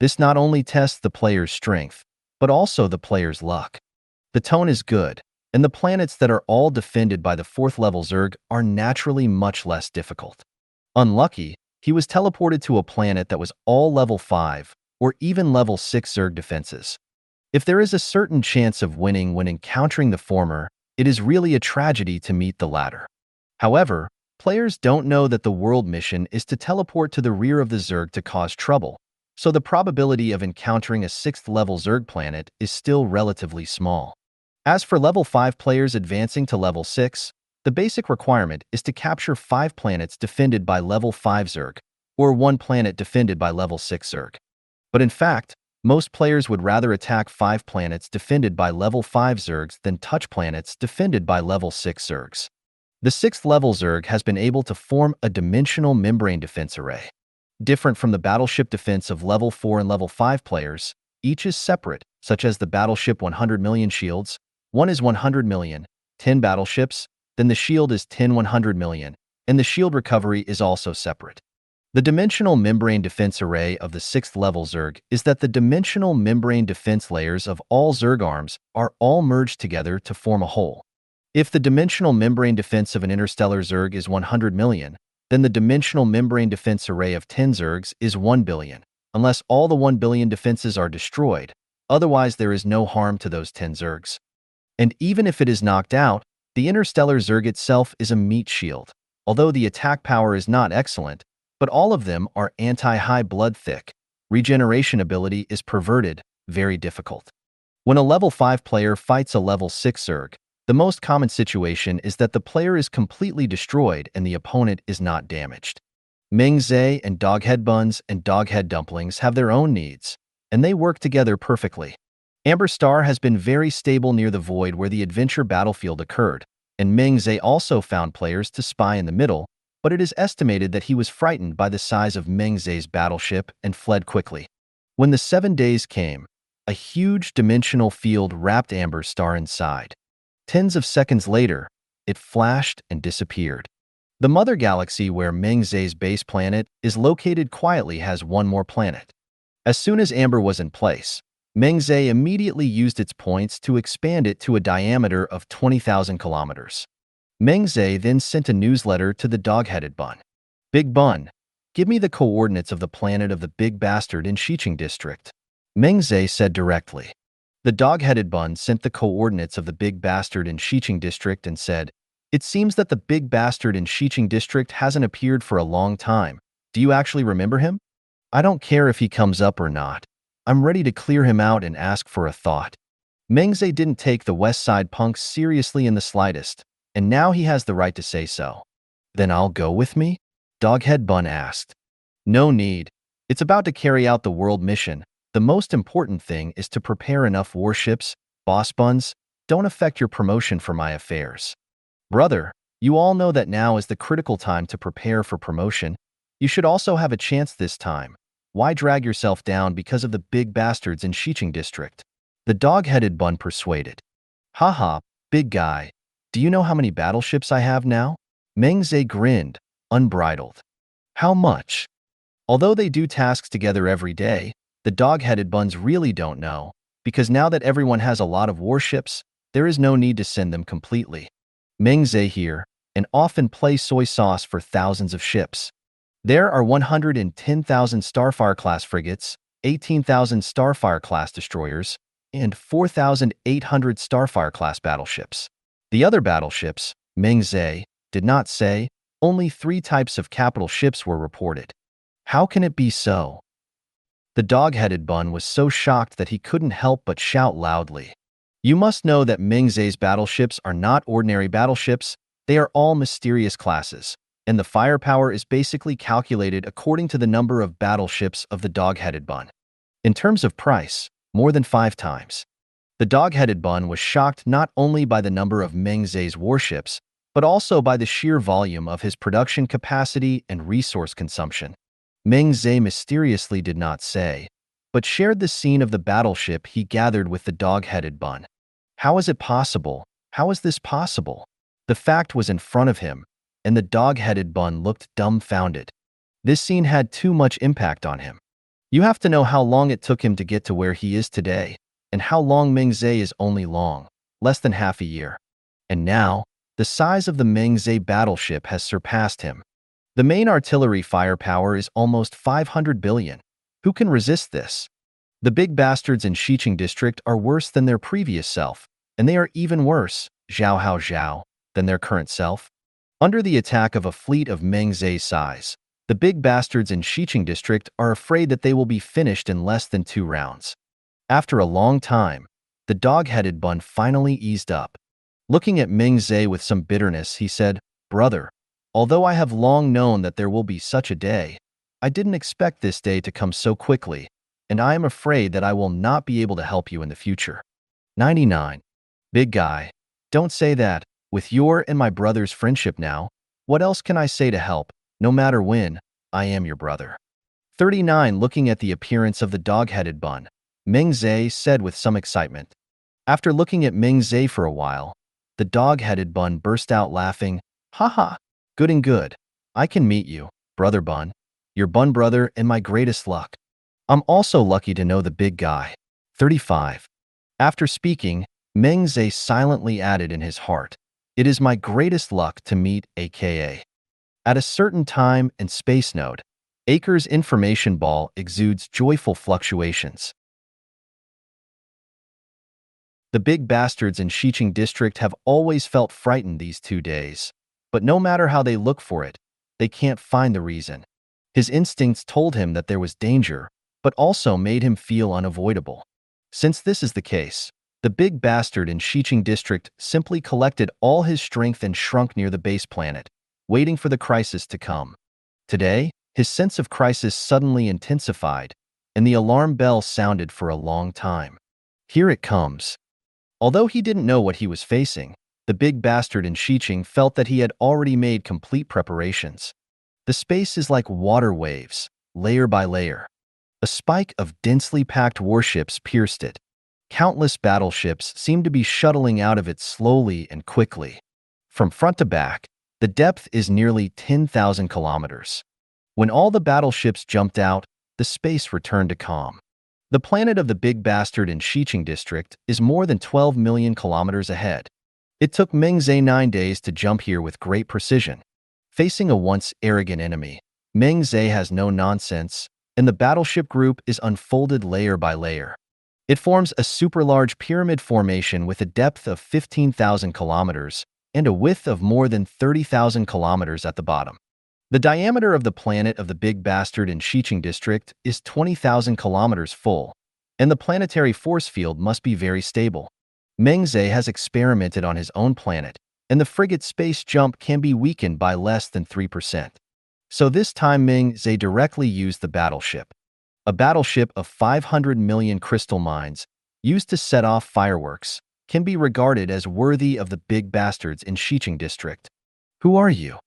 This not only tests the player's strength, but also the player's luck. The tone is good, and the planets that are all defended by the 4th level Zerg are naturally much less difficult. Unlucky, he was teleported to a planet that was all level 5 or even level 6 Zerg defenses. If there is a certain chance of winning when encountering the former, it is really a tragedy to meet the latter. However, players don't know that the world mission is to teleport to the rear of the Zerg to cause trouble, so the probability of encountering a 6th level Zerg planet is still relatively small. As for level 5 players advancing to level 6, the basic requirement is to capture 5 planets defended by level 5 Zerg, or 1 planet defended by level 6 Zerg. But in fact, most players would rather attack 5 planets defended by level 5 Zergs than touch planets defended by level 6 Zergs. The 6th level Zerg has been able to form a dimensional membrane defense array. Different from the battleship defense of level 4 and level 5 players, each is separate, such as the battleship 100 million shields, one is 100 million, 10 battleships, then the shield is 10 100 million, and the shield recovery is also separate. The dimensional membrane defense array of the 6th level Zerg is that the dimensional membrane defense layers of all Zerg arms are all merged together to form a whole. If the dimensional membrane defense of an interstellar Zerg is 100 million, then the dimensional membrane defense array of 10 Zergs is 1 billion, unless all the 1 billion defenses are destroyed, otherwise there is no harm to those 10 Zergs. And even if it is knocked out, the interstellar Zerg itself is a meat shield, although the attack power is not excellent, but all of them are anti-high blood thick. Regeneration ability is perverted, very difficult. When a level 5 player fights a level 6 Zerg, the most common situation is that the player is completely destroyed and the opponent is not damaged. Meng Ze and Doghead Buns and Doghead Dumplings have their own needs, and they work together perfectly. Amber Star has been very stable near the void where the adventure battlefield occurred, and Meng Ze also found players to spy in the middle, but it is estimated that he was frightened by the size of Meng Ze's battleship and fled quickly. When the 7 days came, A huge dimensional field wrapped Amber's star inside. Tens of seconds later, it flashed and disappeared. The mother galaxy where Meng Ze's base planet is located quietly has one more planet. As soon as Amber was in place, Meng Ze immediately used its points to expand it to a diameter of 20,000 kilometers. Meng Ze then sent a newsletter to the dog-headed bun. Big Bun, give me the coordinates of the planet of the Big Bastard in Xiqing District. Meng Ze said directly. The dog-headed bun sent the coordinates of the Big Bastard in Xiqing District and said, "It seems that the Big Bastard in Xiqing District hasn't appeared for a long time. Do you actually remember him? I don't care if he comes up or not. I'm ready to clear him out and ask for a thought." Meng Ze didn't take the West Side punks seriously in the slightest, and now he has the right to say so. "Then I'll go with me?" Doghead Bun asked. "No need. It's about to carry out the world mission. The most important thing is to prepare enough warships. Boss Buns, don't affect your promotion for my affairs." "Brother, you all know that now is the critical time to prepare for promotion. You should also have a chance this time. Why drag yourself down because of the Big Bastards in Xiqing District?" The dog-headed bun persuaded. "Haha, big guy. Do you know how many battleships I have now?" Meng Ze grinned, unbridled. "How much?" Although they do tasks together every day, the dog-headed buns really don't know, because now that everyone has a lot of warships, there is no need to send them completely. Meng Ze here, and often play soy sauce for thousands of ships. There are 110,000 Starfire-class frigates, 18,000 Starfire-class destroyers, and 4,800 Starfire-class battleships. The other battleships, Meng Ze did not say, only 3 types of capital ships were reported. How can it be so? The dog-headed bun was so shocked that he couldn't help but shout loudly. "You must know that Meng Ze's battleships are not ordinary battleships. They are all mysterious classes, and the firepower is basically calculated according to the number of battleships of the dog-headed bun. In terms of price, more than 5 times. The dog-headed bun was shocked not only by the number of Meng Ze's warships, but also by the sheer volume of his production capacity and resource consumption. Meng Ze mysteriously did not say, but shared the scene of the battleship he gathered with the dog-headed bun. How is it possible? How is this possible? The fact was in front of him, and the dog-headed bun looked dumbfounded. This scene had too much impact on him. You have to know how long it took him to get to where he is today, and how long Meng Ze is only long, less than half a year. And now, the size of the Meng Ze battleship has surpassed him. The main artillery firepower is almost 500 billion. Who can resist this? The Big Bastards in Xiqing District are worse than their previous self, and they are even worse, Zhao, than their current self. Under the attack of a fleet of Meng Ze's size, the Big Bastards in Xiqing District are afraid that they will be finished in less than 2 rounds. After a long time, the dog-headed bun finally eased up. Looking at Meng Ze with some bitterness, he said, "Brother, although I have long known that there will be such a day, I didn't expect this day to come so quickly, and I am afraid that I will not be able to help you in the future." 99. Big guy, don't say that. With your and my brother's friendship now, what else can I say to help? No matter when, I am your brother. 39. Looking at the appearance of the dog-headed bun, Meng Ze said with some excitement. After looking at Meng Ze for a while, the dog-headed bun burst out laughing. "Haha, good and good. I can meet you, brother bun, your bun brother and my greatest luck. I'm also lucky to know the big guy." 35. After speaking, Meng Ze silently added in his heart, "It is my greatest luck to meet aka." At a certain time and space node, Acre's information ball exudes joyful fluctuations. The Big Bastards in Xiqing District have always felt frightened these 2 days, but no matter how they look for it, they can't find the reason. His instincts told him that there was danger, but also made him feel unavoidable. Since this is the case, the Big Bastard in Xiqing District simply collected all his strength and shrunk near the base planet, waiting for the crisis to come. Today, his sense of crisis suddenly intensified, and the alarm bell sounded for a long time. Here it comes. Although he didn't know what he was facing, the Big Bastard in Xiqing felt that he had already made complete preparations. The space is like water waves, layer by layer. A A spike of densely packed warships pierced it. Countless battleships seemed to be shuttling out of it slowly and quickly. From front to back, the depth is nearly 10,000 kilometers. When all the battleships jumped out, the space returned to calm. The planet of the Big Bastard in Xiqing District is more than 12 million kilometers ahead. It took Meng Ze 9 days to jump here with great precision. Facing a once arrogant enemy, Meng Ze has no nonsense, and the battleship group is unfolded layer by layer. It forms a super-large pyramid formation with a depth of 15,000 kilometers and a width of more than 30,000 kilometers at the bottom. The diameter of the planet of the Big Bastard in Xiqing District is 20,000 kilometers full, and the planetary force field must be very stable. Meng Ze has experimented on his own planet, and the frigate space jump can be weakened by less than 3%. So this time Meng Ze directly used the battleship. A battleship of 500 million crystal mines, used to set off fireworks, can be regarded as worthy of the Big Bastards in Xiqing District. Who are you?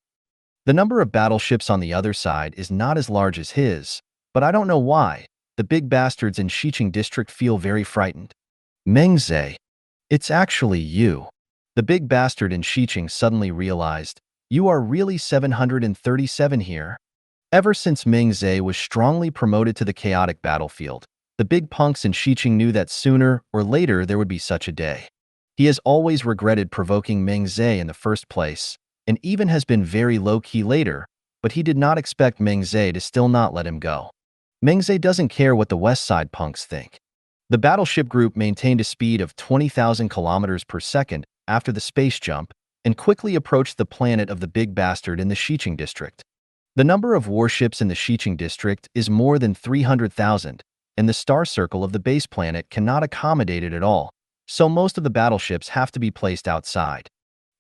The number of battleships on the other side is not as large as his, but I don't know why. The Big Bastards in Xiqing District feel very frightened. Meng Ze, it's actually you. The Big Bastard in Xiqing suddenly realized, you are really 737 here. Ever since Meng Ze was strongly promoted to the chaotic battlefield, the big punks in Xiqing knew that sooner or later there would be such a day. He has always regretted provoking Meng Ze in the first place, and even has been very low-key later, but he did not expect Meng Ze to still not let him go. Meng Ze doesn't care what the West Side punks think. The battleship group maintained a speed of 20,000 kilometers per second after the space jump and quickly approached the planet of the Big Bastard in the Xiqing District. The number of warships in the Xiqing District is more than 300,000, and the star circle of the base planet cannot accommodate it at all, so most of the battleships have to be placed outside.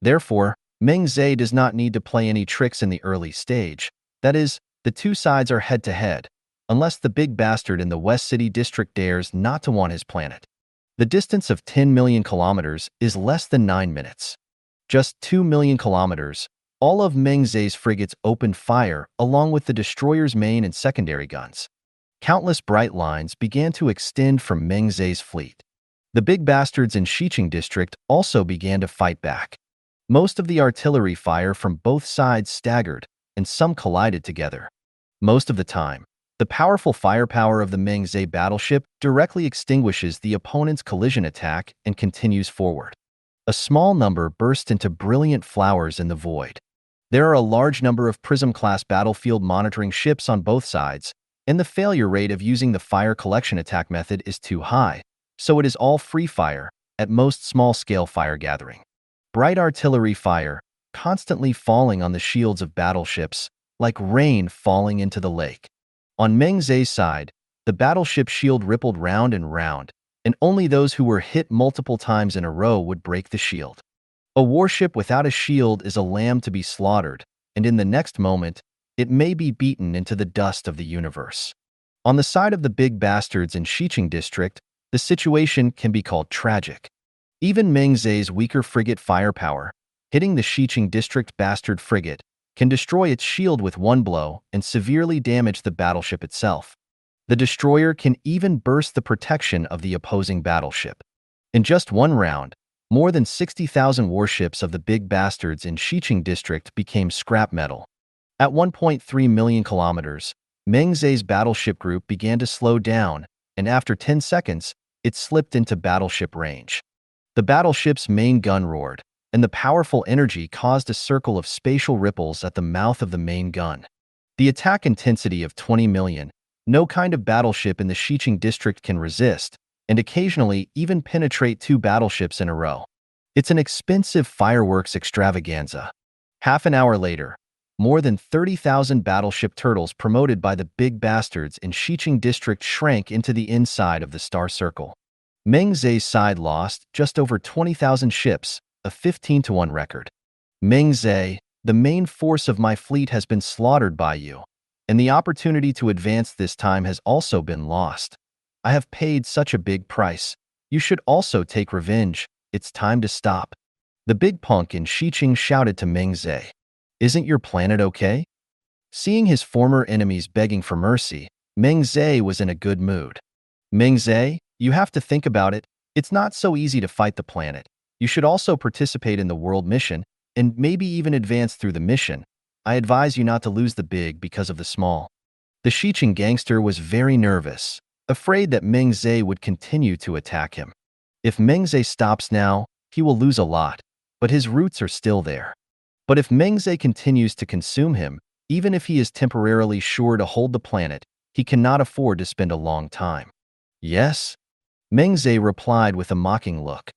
Therefore, Meng Ze does not need to play any tricks in the early stage. That is, the two sides are head-to-head, unless the Big Bastard in the West City District dares not to want his planet. The distance of 10 million kilometers is less than 9 minutes. Just 2 million kilometers, all of Meng Ze's frigates opened fire along with the destroyer's main and secondary guns. Countless bright lines began to extend from Meng Ze's fleet. The Big Bastards in Xiqing District also began to fight back. Most of the artillery fire from both sides staggered, and some collided together. Most of the time, the powerful firepower of the Meng Ze battleship directly extinguishes the opponent's collision attack and continues forward. A small number burst into brilliant flowers in the void. There are a large number of Prism-class battlefield monitoring ships on both sides, and the failure rate of using the fire collection attack method is too high, so it is all free fire, at most small-scale fire gathering. Bright artillery fire, constantly falling on the shields of battleships, like rain falling into the lake. On Meng Ze's side, the battleship shield rippled round and round, and only those who were hit multiple times in a row would break the shield. A warship without a shield is a lamb to be slaughtered, and in the next moment, it may be beaten into the dust of the universe. On the side of the Big Bastards in Xiqing District, the situation can be called tragic. Even Meng Ze's weaker frigate firepower, hitting the Xiqing District Bastard frigate, can destroy its shield with one blow and severely damage the battleship itself. The destroyer can even burst the protection of the opposing battleship. In just one round, more than 60,000 warships of the Big Bastards in Xiqing District became scrap metal. At 1.3 million kilometers, Meng Ze's battleship group began to slow down, and after 10 seconds, it slipped into battleship range. The battleship's main gun roared, and the powerful energy caused a circle of spatial ripples at the mouth of the main gun. The attack intensity of 20 million, no kind of battleship in the Xiqing District can resist, and occasionally even penetrate two battleships in a row. It's an expensive fireworks extravaganza. Half an hour later, more than 30,000 battleship turtles promoted by the Big Bastards in Xiqing District shrank into the inside of the star circle. Meng Ze's side lost just over 20,000 ships, a 15-to-1 record. Meng Ze, the main force of my fleet has been slaughtered by you, and the opportunity to advance this time has also been lost. I have paid such a big price. You should also take revenge. It's time to stop. The big punk in Xiqing shouted to Meng Ze. Isn't your planet okay? Seeing his former enemies begging for mercy, Meng Ze was in a good mood. Meng Ze, you have to think about it. It's not so easy to fight the planet. You should also participate in the world mission, and maybe even advance through the mission. I advise you not to lose the big because of the small. The Xiqing gangster was very nervous, afraid that Meng Ze would continue to attack him. If Meng Ze stops now, he will lose a lot, but his roots are still there. But if Meng Ze continues to consume him, even if he is temporarily sure to hold the planet, he cannot afford to spend a long time. Yes? Meng Ze replied with a mocking look.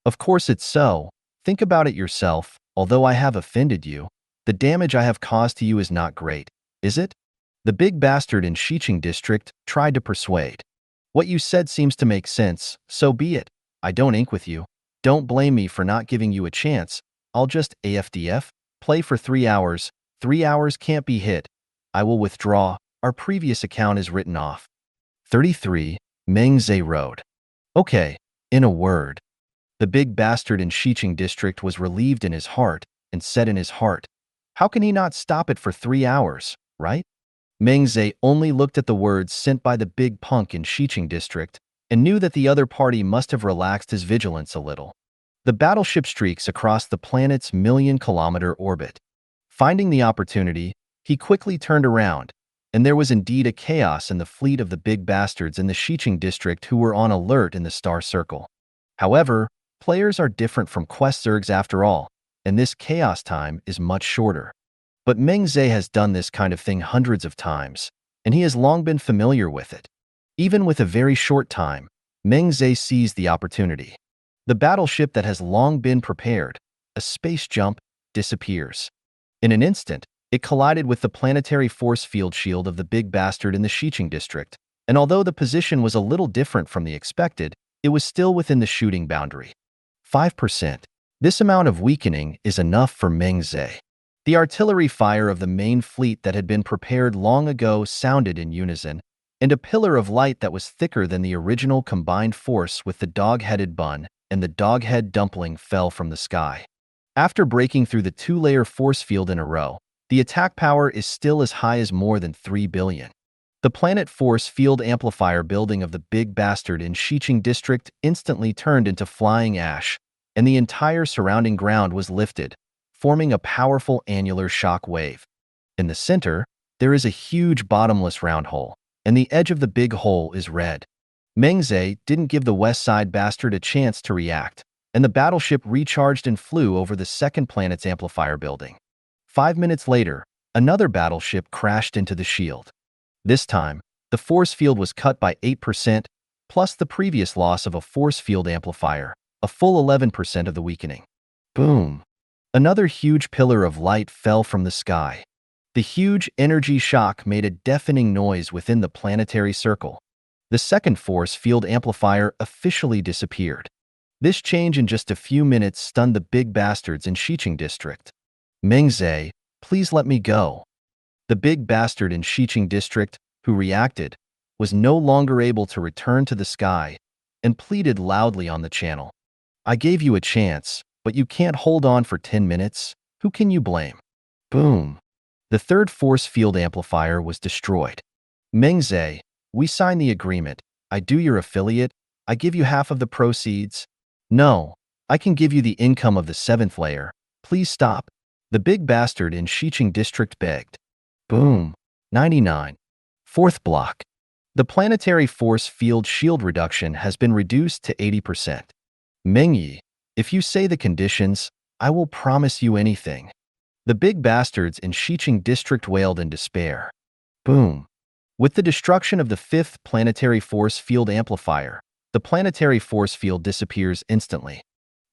Of course it's so. Think about it yourself. Although I have offended you, the damage I have caused to you is not great, is it? The big bastard in Xiqing district tried to persuade. What you said seems to make sense, so be it. I don't ink with you. Don't blame me for not giving you a chance. I'll just AFDF, play for 3 hours. 3 hours can't be hit. I will withdraw. Our previous account is written off. 33. Meng Ze Road. Okay, in a word. The big bastard in Xiqing district was relieved in his heart and said in his heart, how can he not stop it for 3 hours, right? Meng Ze only looked at the words sent by the big punk in Xiqing district and knew that the other party must have relaxed his vigilance a little. The battleship streaks across the planet's million-kilometer orbit. Finding the opportunity, he quickly turned around, and there was indeed a chaos in the fleet of the big bastards in the Xiqing district who were on alert in the star circle. However, players are different from quest zergs after all, and this chaos time is much shorter. But Meng Ze has done this kind of thing hundreds of times, and he has long been familiar with it. Even with a very short time, Meng Ze seized the opportunity. The battleship that has long been prepared, a space jump, disappears. In an instant, it collided with the planetary force field shield of the big bastard in the Xiqing district, and although the position was a little different from the expected, it was still within the shooting boundary. 5%. This amount of weakening is enough for Meng Ze. The artillery fire of the main fleet that had been prepared long ago sounded in unison, and a pillar of light that was thicker than the original combined force with the dog-headed bun and the dog-head dumpling fell from the sky. After breaking through the 2-layer force field in a row, the attack power is still as high as more than 3 billion. The planet force field amplifier building of the big bastard in Xiqing district instantly turned into flying ash, and the entire surrounding ground was lifted, forming a powerful annular shock wave. In the center, there is a huge bottomless round hole, and the edge of the big hole is red. Meng Ze didn't give the west side bastard a chance to react, and the battleship recharged and flew over the second planet's amplifier building. 5 minutes later, another battleship crashed into the shield. This time, the force field was cut by 8%, plus the previous loss of a force field amplifier, a full 11% of the weakening. Boom! Another huge pillar of light fell from the sky. The huge energy shock made a deafening noise within the planetary circle. The second force field amplifier officially disappeared. This change in just a few minutes stunned the big bastards in Xiqing district. Meng Ze, please let me go. The big bastard in Xiqing district, who reacted, was no longer able to return to the sky and pleaded loudly on the channel. I gave you a chance, but you can't hold on for 10 minutes. Who can you blame? Boom. The third force field amplifier was destroyed. Meng Ze, we signed the agreement. I do your affiliate. I give you half of the proceeds. No, I can give you the income of the 7th layer. Please stop. The big bastard in Xiqing district begged. Boom. 99. Fourth block. The planetary force field shield reduction has been reduced to 80%. Meng Ye, if you say the conditions, I will promise you anything. The big bastards in Xiqing district wailed in despair. Boom. With the destruction of the 5th planetary force field amplifier, the planetary force field disappears instantly.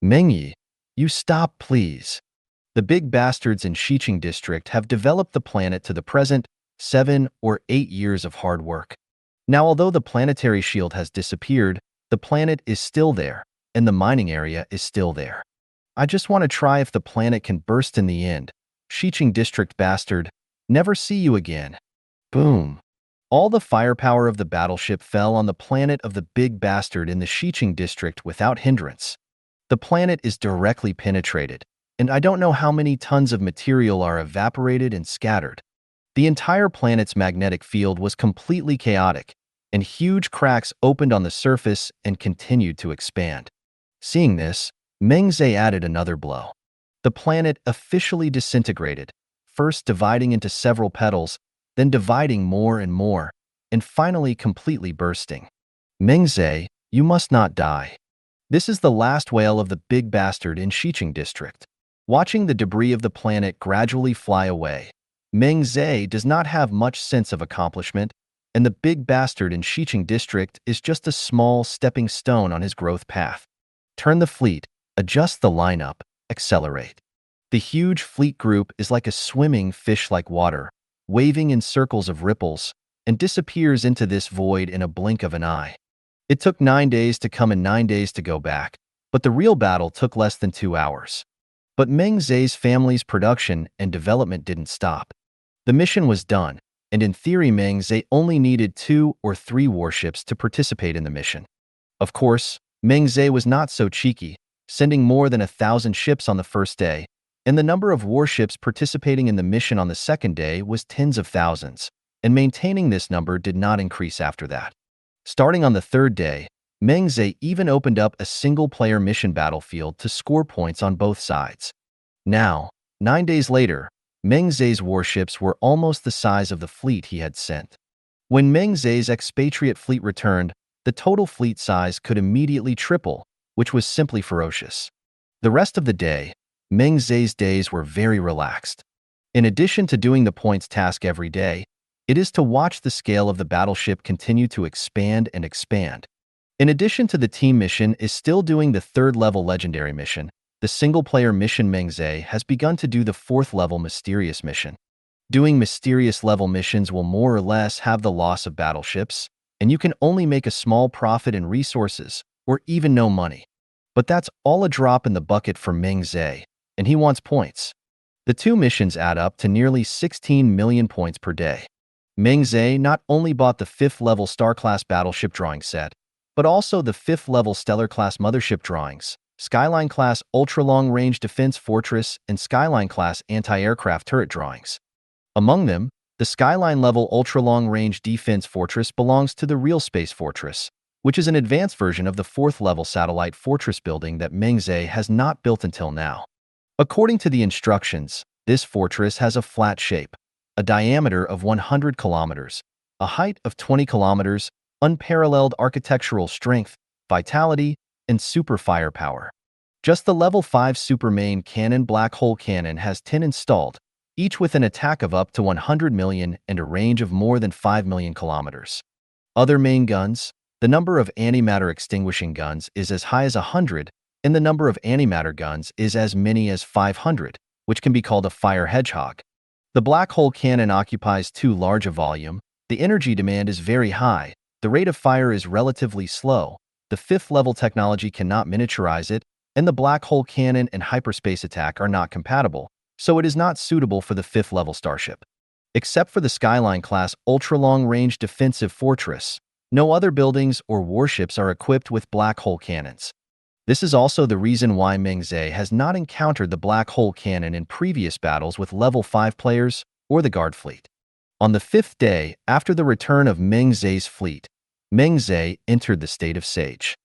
Meng Ye, you stop please. The big bastards in Xiqing district have developed the planet to the present 7 or 8 years of hard work. Now, although the planetary shield has disappeared, the planet is still there, and the mining area is still there. I just want to try if the planet can burst in the end. Xiqing district bastard, never see you again. Boom. All the firepower of the battleship fell on the planet of the big bastard in the Xiqing district without hindrance. The planet is directly penetrated, and I don't know how many tons of material are evaporated and scattered. The entire planet's magnetic field was completely chaotic, and huge cracks opened on the surface and continued to expand. Seeing this, Meng Ze added another blow. The planet officially disintegrated, first dividing into several petals, then dividing more and more, and finally completely bursting. Meng Ze, you must not die. This is the last wail of the big bastard in Xiqing district. Watching the debris of the planet gradually fly away, Meng Ze does not have much sense of accomplishment, and the big bastard in Xiqing district is just a small stepping stone on his growth path. Turn the fleet, adjust the lineup, accelerate. The huge fleet group is like a swimming fish like water, waving in circles of ripples, and disappears into this void in a blink of an eye. It took 9 days to come and 9 days to go back, but the real battle took less than 2 hours. But Meng Ze's family's production and development didn't stop. The mission was done, and in theory Meng Ze only needed 2 or 3 warships to participate in the mission. Of course, Meng Ze was not so cheeky, sending more than 1,000 ships on the first day, and the number of warships participating in the mission on the second day was tens of thousands, and maintaining this number did not increase after that. Starting on the third day, Meng Ze even opened up a single-player mission battlefield to score points on both sides. Now, 9 days later, Meng Ze's warships were almost the size of the fleet he had sent. When Meng Ze's expatriate fleet returned, the total fleet size could immediately triple, which was simply ferocious. The rest of the day, Meng Ze's days were very relaxed. In addition to doing the points task every day, it is to watch the scale of the battleship continue to expand and expand. In addition to the team mission is still doing the 3rd level legendary mission, the single-player mission Meng Ze has begun to do the 4th level mysterious mission. Doing mysterious level missions will more or less have the loss of battleships, and you can only make a small profit in resources, or even no money. But that's all a drop in the bucket for Meng Ze, and he wants points. The 2 missions add up to nearly 16 million points per day. Meng Ze not only bought the 5th level Star-class battleship drawing set, but also the 5th level Stellar-class mothership drawings, Skyline-class ultra-long-range defense fortress, and Skyline-class anti-aircraft turret drawings. Among them, the Skyline-level ultra-long-range defense fortress belongs to the real space fortress, which is an advanced version of the 4th level satellite fortress building that Meng Ze has not built until now. According to the instructions, this fortress has a flat shape, a diameter of 100 kilometers, a height of 20 kilometers, unparalleled architectural strength, vitality, and super firepower. Just the level 5 super main cannon black hole cannon has 10 installed, each with an attack of up to 100 million and a range of more than 5 million kilometers. Other main guns, the number of antimatter extinguishing guns is as high as 100, and the number of antimatter guns is as many as 500, which can be called a fire hedgehog. The black hole cannon occupies too large a volume, the energy demand is very high, the rate of fire is relatively slow, the 5th level technology cannot miniaturize it, and the black hole cannon and hyperspace attack are not compatible, so it is not suitable for the 5th level starship. Except for the Skyline-class ultra-long-range defensive fortress, no other buildings or warships are equipped with black hole cannons. This is also the reason why Meng Ze has not encountered the black hole cannon in previous battles with level 5 players or the guard fleet. On the 5th day after the return of Meng Ze's fleet, Meng Ze entered the state of Sage.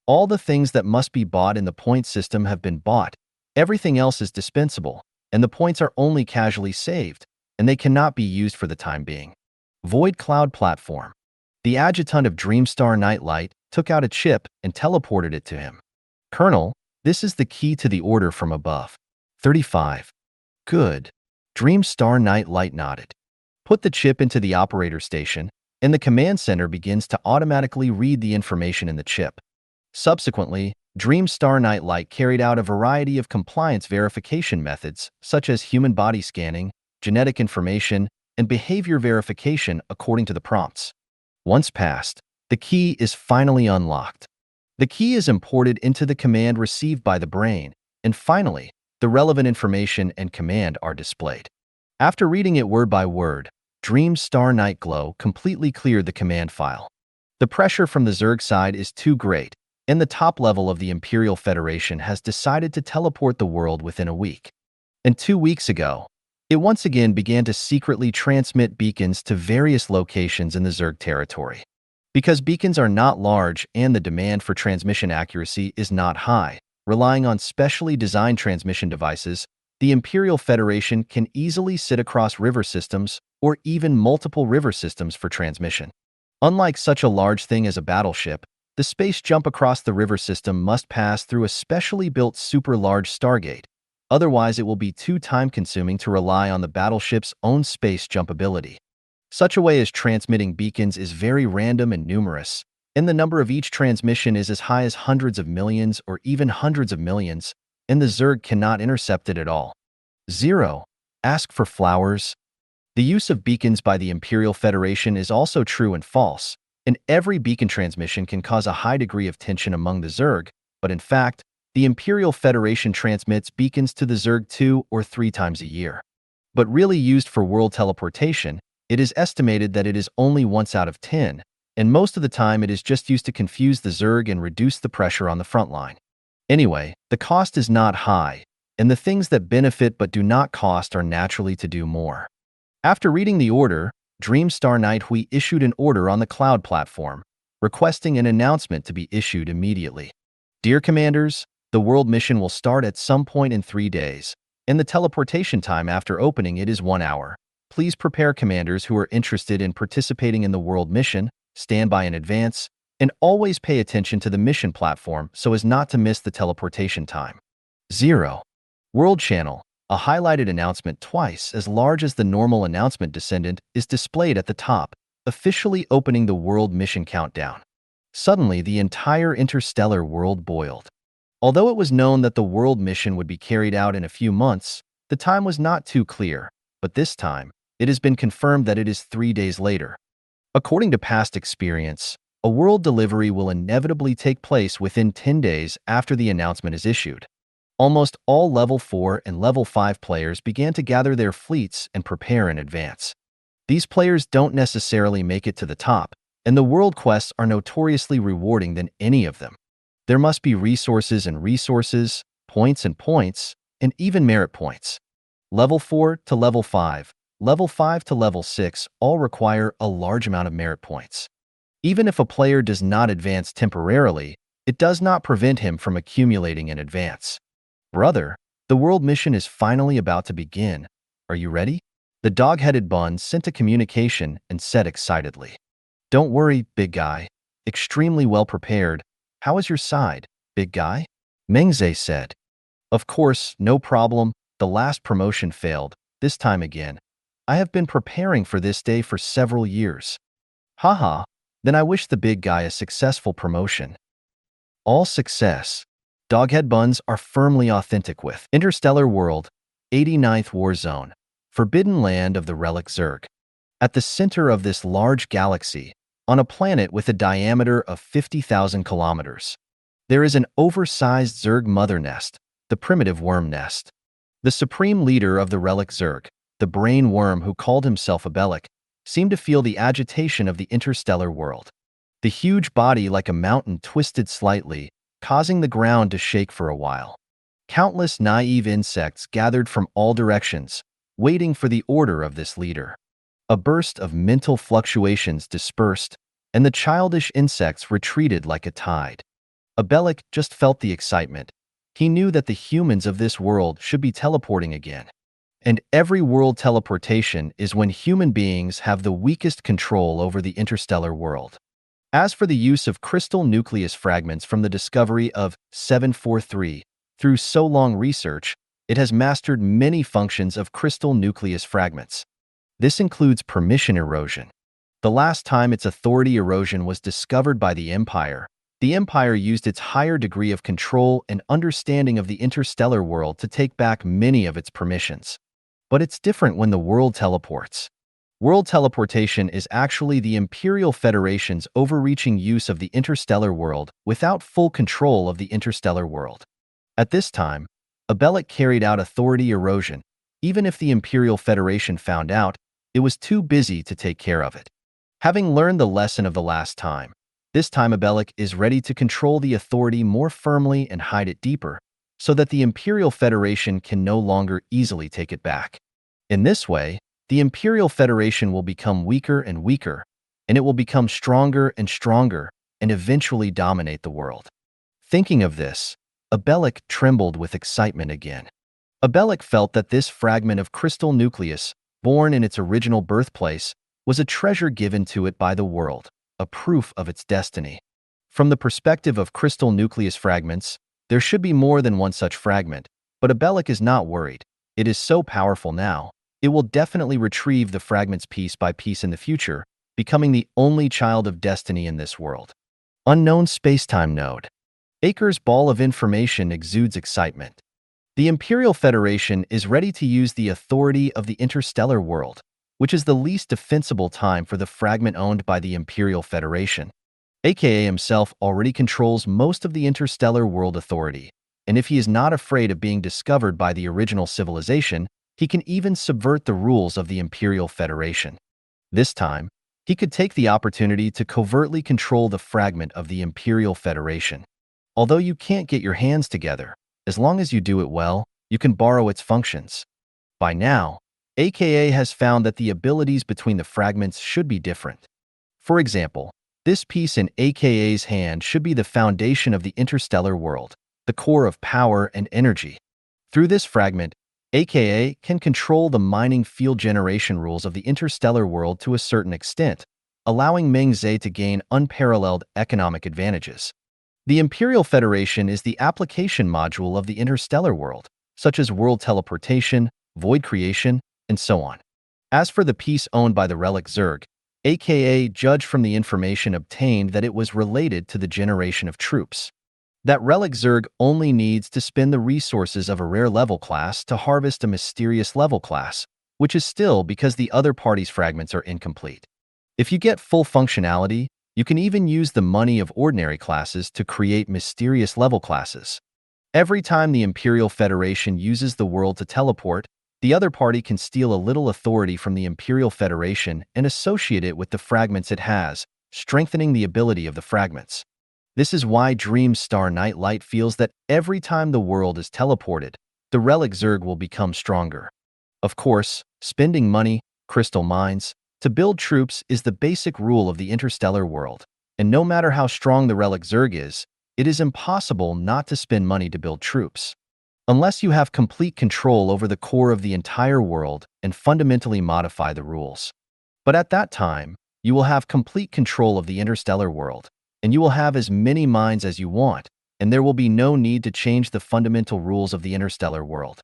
All the things that must be bought in the point system have been bought, everything else is dispensable, and the points are only casually saved, and they cannot be used for the time being. Void Cloud Platform. The adjutant of Dreamstar Nightlight took out a chip and teleported it to him. Colonel, this is the key to the order from above. 35. Good. Dreamstar Nightlight nodded. Put the chip into the operator station, and the command center begins to automatically read the information in the chip. Subsequently, Dreamstar Nightlight carried out a variety of compliance verification methods, such as human body scanning, genetic information, and behavior verification according to the prompts. Once passed, the key is finally unlocked. The key is imported into the command received by the brain, and finally, the relevant information and command are displayed. After reading it word by word, Dreamstar Nightglow completely cleared the command file. The pressure from the Zerg side is too great, and the top level of the Imperial Federation has decided to teleport the world within a week. And 2 weeks ago, It once again began to secretly transmit beacons to various locations in the Zerg territory. Because beacons are not large and the demand for transmission accuracy is not high, relying on specially designed transmission devices, the Imperial Federation can easily sit across river systems or even multiple river systems for transmission. Unlike such a large thing as a battleship, the space jump across the river system must pass through a specially built super-large stargate. Otherwise, it will be too time-consuming to rely on the battleship's own space jump ability. Such a way as transmitting beacons is very random and numerous, and the number of each transmission is as high as hundreds of millions or even hundreds of millions, and the Zerg cannot intercept it at all. 0. Ask for flowers. The use of beacons by the Imperial Federation is also true and false, and every beacon transmission can cause a high degree of tension among the Zerg, but in fact, the Imperial Federation transmits beacons to the Zerg 2 or 3 times a year. But really used for world teleportation, it is estimated that it is only once out of 10, and most of the time it is just used to confuse the Zerg and reduce the pressure on the front line. Anyway, the cost is not high, and the things that benefit but do not cost are naturally to do more. After reading the order, Dreamstar Manhwa issued an order on the cloud platform, requesting an announcement to be issued immediately. Dear Commanders, the world mission will start at some point in 3 days, and the teleportation time after opening it is 1 hour. Please prepare commanders who are interested in participating in the world mission, stand by in advance, and always pay attention to the mission platform so as not to miss the teleportation time. 0. World Channel. A highlighted announcement twice as large as the normal announcement descendant is displayed at the top, officially opening the world mission countdown. Suddenly, the entire interstellar world boiled. Although it was known that the world mission would be carried out in a few months, the time was not too clear, but this time, it has been confirmed that it is 3 days later. According to past experience, a world delivery will inevitably take place within 10 days after the announcement is issued. Almost all Level 4 and Level 5 players began to gather their fleets and prepare in advance. These players don't necessarily make it to the top, and the world quests are notoriously rewarding than any of them. There must be resources and resources, points and points, and even merit points. Level 4 to Level 5, Level 5 to Level 6 all require a large amount of merit points. Even if a player does not advance temporarily, it does not prevent him from accumulating in advance. Brother, the world mission is finally about to begin. Are you ready? The dog-headed bun sent a communication and said excitedly. Don't worry, big guy. Extremely well prepared. How is your side, big guy? Meng Ze said. Of course, no problem. The last promotion failed, this time again. I have been preparing for this day for several years. Haha, then I wish the big guy a successful promotion. All success. Doghead buns are firmly authentic with Interstellar World, 89th War Zone, Forbidden Land of the Relic Zerg. At the center of this large galaxy, on a planet with a diameter of 50,000 kilometers, there is an oversized Zerg mother nest, the primitive worm nest. The supreme leader of the Relic Zerg, the brain worm who called himself a Bellic, seemed to feel the agitation of the interstellar world. The huge body like a mountain twisted slightly, causing the ground to shake for a while. Countless naive insects gathered from all directions, waiting for the order of this leader. A burst of mental fluctuations dispersed, and the childish insects retreated like a tide. Abelic just felt the excitement. He knew that the humans of this world should be teleporting again. And every world teleportation is when human beings have the weakest control over the interstellar world. As for the use of crystal nucleus fragments from the discovery of 743, through so long research, it has mastered many functions of crystal nucleus fragments. This includes permission erosion. The last time its authority erosion was discovered by the Empire used its higher degree of control and understanding of the interstellar world to take back many of its permissions. But it's different when the world teleports. World teleportation is actually the Imperial Federation's overreaching use of the interstellar world without full control of the interstellar world. At this time, Abelic carried out authority erosion. Even if the Imperial Federation found out, it was too busy to take care of it. Having learned the lesson of the last time, this time Abelic is ready to control the authority more firmly and hide it deeper, so that the Imperial Federation can no longer easily take it back. In this way, the Imperial Federation will become weaker and weaker, and it will become stronger and stronger, and eventually dominate the world. Thinking of this, Abelok trembled with excitement again. Abelok felt that this fragment of crystal nucleus, born in its original birthplace, was a treasure given to it by the world, a proof of its destiny. From the perspective of crystal nucleus fragments, there should be more than one such fragment, but Abelok is not worried. It is so powerful now, it will definitely retrieve the fragments piece by piece in the future, becoming the only child of destiny in this world. Unknown Spacetime Node. Acre's ball of information exudes excitement. The Imperial Federation is ready to use the authority of the interstellar world, which is the least defensible time for the fragment owned by the Imperial Federation. AKA himself already controls most of the interstellar world authority, and if he is not afraid of being discovered by the original civilization, he can even subvert the rules of the Imperial Federation. This time, he could take the opportunity to covertly control the fragment of the Imperial Federation. Although you can't get your hands together, as long as you do it well, you can borrow its functions. By now, AKA has found that the abilities between the fragments should be different. For example, this piece in AKA's hand should be the foundation of the interstellar world, the core of power and energy. Through this fragment, AKA can control the mining field generation rules of the interstellar world to a certain extent, allowing Meng Ze to gain unparalleled economic advantages. The Imperial Federation is the application module of the interstellar world, such as world teleportation, void creation, and so on. As for the piece owned by the relic Zerg, AKA judged from the information obtained that it was related to the generation of troops. That relic Zerg only needs to spend the resources of a rare level class to harvest a mysterious level class, which is still because the other party's fragments are incomplete. If you get full functionality, you can even use the money of ordinary classes to create mysterious level classes. Every time the Imperial Federation uses the world to teleport, the other party can steal a little authority from the Imperial Federation and associate it with the fragments it has, strengthening the ability of the fragments. This is why Dream Star Nightlight feels that every time the world is teleported, the relic Zerg will become stronger. Of course, spending money, crystal mines, to build troops is the basic rule of the interstellar world, and no matter how strong the relic Zerg is, it is impossible not to spend money to build troops. Unless you have complete control over the core of the entire world and fundamentally modify the rules. But at that time, you will have complete control of the interstellar world, and you will have as many mines as you want, and there will be no need to change the fundamental rules of the interstellar world.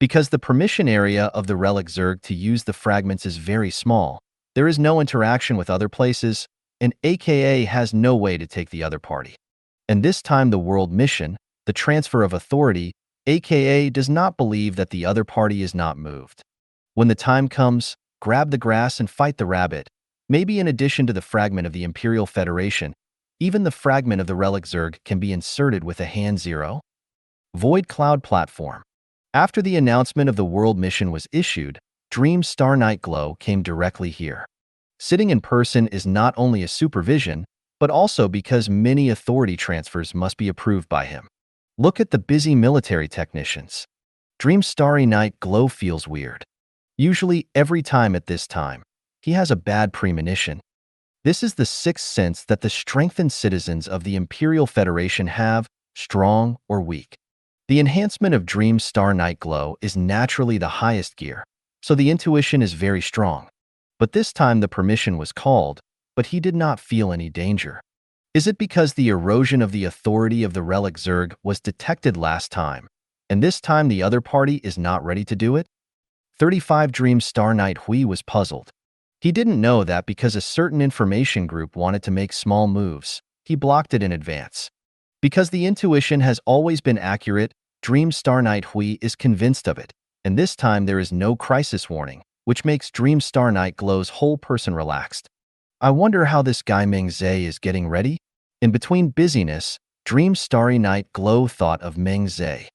Because the permission area of the relic Zerg to use the fragments is very small, there is no interaction with other places, and AKA has no way to take the other party. And this time the world mission, the transfer of authority, AKA does not believe that the other party is not moved. When the time comes, grab the grass and fight the rabbit. Maybe in addition to the fragment of the Imperial Federation, even the fragment of the relic Zerg can be inserted with a hand zero. Void Cloud Platform. After the announcement of the world mission was issued, Dream Star Night Glow came directly here. Sitting in person is not only a supervision, but also because many authority transfers must be approved by him. Look at the busy military technicians. Dream Starry Night Glow feels weird. Usually every time at this time, he has a bad premonition. This is the sixth sense that the strengthened citizens of the Imperial Federation have, strong or weak. The enhancement of Dream Star Night Glow is naturally the highest gear, so the intuition is very strong. But this time the permission was called, but he did not feel any danger. Is it because the erosion of the authority of the relic Zerg was detected last time, and this time the other party is not ready to do it? 35 Dream Star Night Hui was puzzled. He didn't know that because a certain information group wanted to make small moves, he blocked it in advance. Because the intuition has always been accurate, Dream Star Night Hui is convinced of it, and this time there is no crisis warning, which makes Dream Star Night Glow's whole person relaxed. I wonder how this guy Meng Ze is getting ready? In between busyness, Dream Starry Night Glow thought of Meng Ze.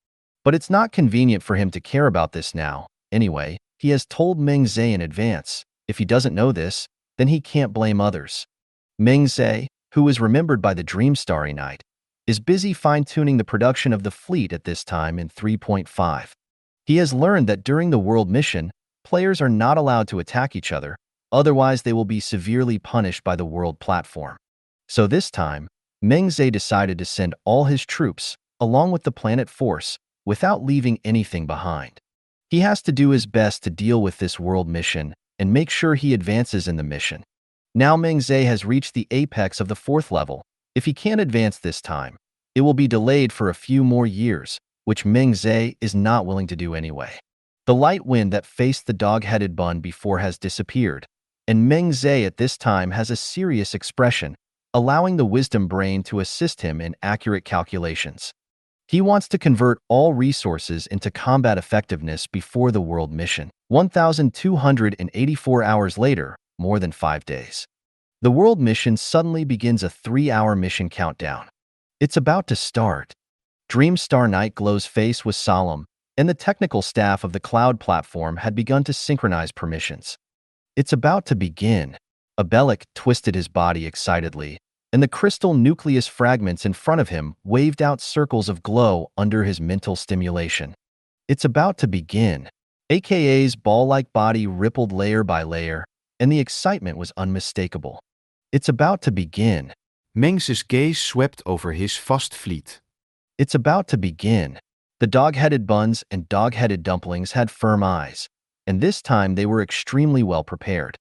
But it's not convenient for him to care about this now. Anyway, he has told Meng Ze in advance. If he doesn't know this, then he can't blame others. Meng Ze, who is remembered by the Dream Starry Night, is busy fine-tuning the production of the fleet at this time in 3.5. He has learned that during the world mission, players are not allowed to attack each other, otherwise they will be severely punished by the world platform. So this time, Meng Ze decided to send all his troops, along with the planet force, without leaving anything behind. He has to do his best to deal with this world mission and make sure he advances in the mission. Now Meng Ze has reached the apex of the 4th level. If he can't advance this time, it will be delayed for a few more years, which Meng Ze is not willing to do anyway. The light wind that faced the dog-headed bun before has disappeared, and Meng Ze at this time has a serious expression, allowing the wisdom brain to assist him in accurate calculations. He wants to convert all resources into combat effectiveness before the world mission. 1,284 hours later, more than 5 days. The world mission suddenly begins a 3-hour mission countdown. It's about to start. Dream Star Night Glow's face was solemn, and the technical staff of the cloud platform had begun to synchronize permissions. It's about to begin. Abelik twisted his body excitedly, and the crystal nucleus fragments in front of him waved out circles of glow under his mental stimulation. It's about to begin. AKA's ball-like body rippled layer by layer, and the excitement was unmistakable. It's about to begin. Meng Ze's gaze swept over his vast fleet. It's about to begin. The dog-headed buns and dog-headed dumplings had firm eyes, and this time they were extremely well prepared.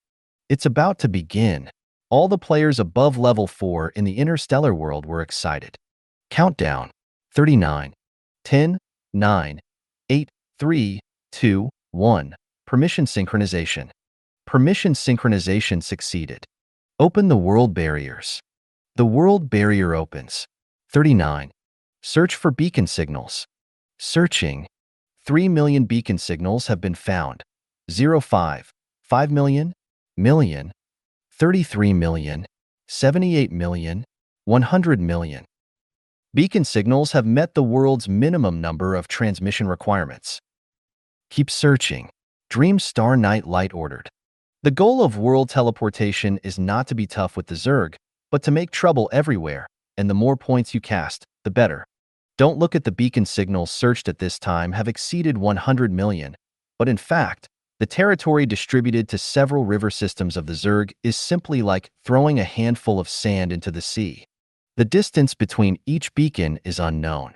It's about to begin. All the players above level 4 in the interstellar world were excited. Countdown. 39. 10, 9, 8, 3, 2, 1. Permission synchronization. Permission synchronization succeeded. Open the world barriers. The world barrier opens. 39. Search for beacon signals. Searching. 3 million beacon signals have been found. 05. 5 million, million, 33 million, 78 million, 100 million. Beacon signals have met the world's minimum number of transmission requirements. Keep searching. Dream Star Night Light ordered. The goal of world teleportation is not to be tough with the Zerg, but to make trouble everywhere, and the more points you cast, the better. Don't look at the beacon signals searched at this time have exceeded 100 million, but in fact, the territory distributed to several river systems of the Zerg is simply like throwing a handful of sand into the sea. The distance between each beacon is unknown.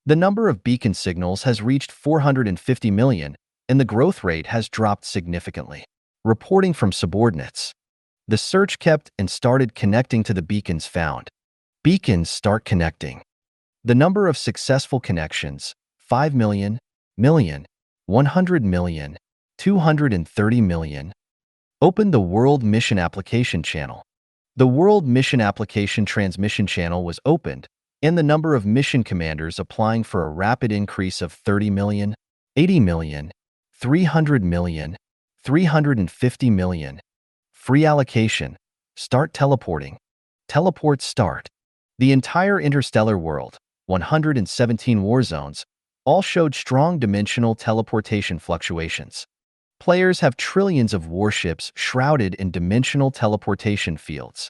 The number of beacon signals has reached 450 million, and the growth rate has dropped significantly. Reporting from subordinates. The search kept and started connecting to the beacons found. Beacons start connecting. The number of successful connections, 5 million, million, 100 million, 230 million. Open the World Mission Application Channel. The World Mission Application Transmission Channel was opened, and the number of mission commanders applying for a rapid increase of 30 million, 80 million, 300 million, 350 million. Free allocation. Start teleporting. Teleport start. The entire interstellar world, 117 war zones, all showed strong dimensional teleportation fluctuations. Players have trillions of warships shrouded in dimensional teleportation fields.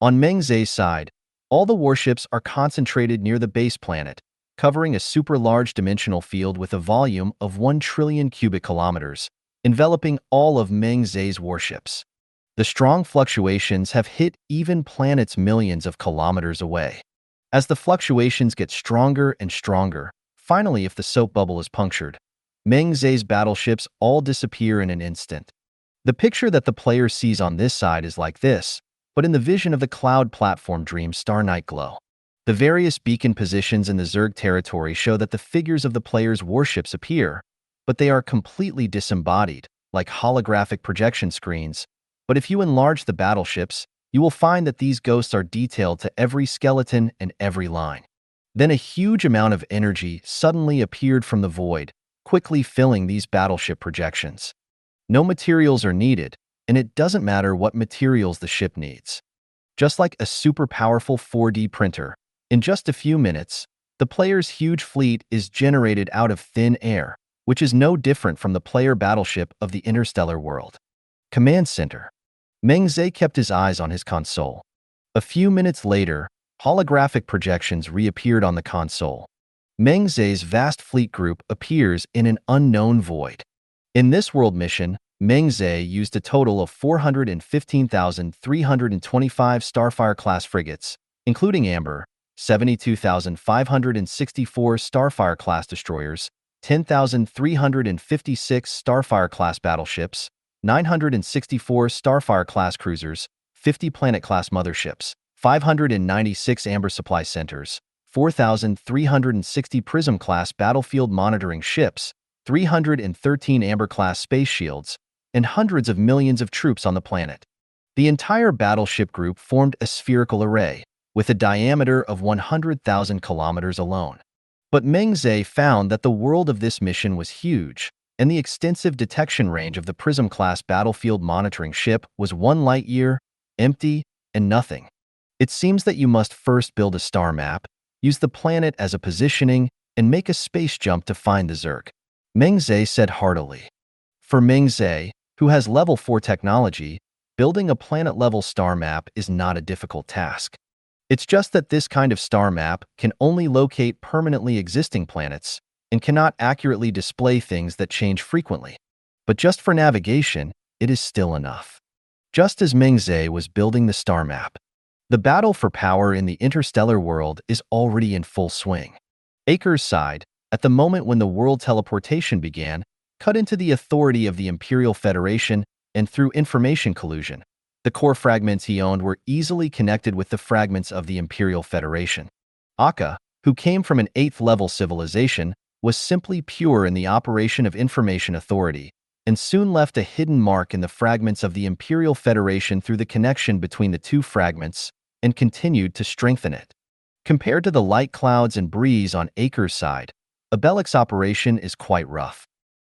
On Meng Ze's side, all the warships are concentrated near the base planet, covering a super large dimensional field with a volume of 1 trillion cubic kilometers, enveloping all of Meng Ze's warships. The strong fluctuations have hit even planets millions of kilometers away. As the fluctuations get stronger and stronger, finally if the soap bubble is punctured, Meng Ze's battleships all disappear in an instant. The picture that the player sees on this side is like this, but in the vision of the cloud platform Dream Star Night Glow. The various beacon positions in the Zerg territory show that the figures of the player's warships appear, but they are completely disembodied, like holographic projection screens. But if you enlarge the battleships, you will find that these ghosts are detailed to every skeleton and every line. Then a huge amount of energy suddenly appeared from the void, quickly filling these battleship projections. No materials are needed, and it doesn't matter what materials the ship needs. Just like a super powerful 4D printer, in just a few minutes, the player's huge fleet is generated out of thin air, which is no different from the player battleship of the interstellar world. Command Center. Meng Ze kept his eyes on his console. A few minutes later, holographic projections reappeared on the console. Meng Ze's vast fleet group appears in an unknown void. In this world mission, Meng Ze used a total of 415,325 Starfire-class frigates, including Amber, 72,564 Starfire-class destroyers, 10,356 Starfire-class battleships, 964 Starfire-class cruisers, 50 Planet-class motherships, 596 Amber supply centers, 4,360 Prism-class battlefield monitoring ships, 313 Amber-class space shields, and hundreds of millions of troops on the planet. The entire battleship group formed a spherical array, with a diameter of 100,000 kilometers alone. But Meng Ze found that the world of this mission was huge, and the extensive detection range of the Prism-class battlefield monitoring ship was 1 light-year, empty, and nothing. It seems that you must first build a star map, use the planet as a positioning, and make a space jump to find the Zerg. Meng Ze said heartily. For Meng Ze, who has level 4 technology, building a planet-level star map is not a difficult task. It's just that this kind of star map can only locate permanently existing planets and cannot accurately display things that change frequently. But just for navigation, it is still enough. Just as Meng Ze was building the star map, the battle for power in the interstellar world is already in full swing. Aker's side, at the moment when the world teleportation began, cut into the authority of the Imperial Federation, and through information collusion, the core fragments he owned were easily connected with the fragments of the Imperial Federation. Akka, who came from an 8th-level civilization, was simply pure in the operation of information authority, and soon left a hidden mark in the fragments of the Imperial Federation through the connection between the two fragments, and continued to strengthen it. Compared to the light clouds and breeze on Aker's side, Abelik's operation is quite rough.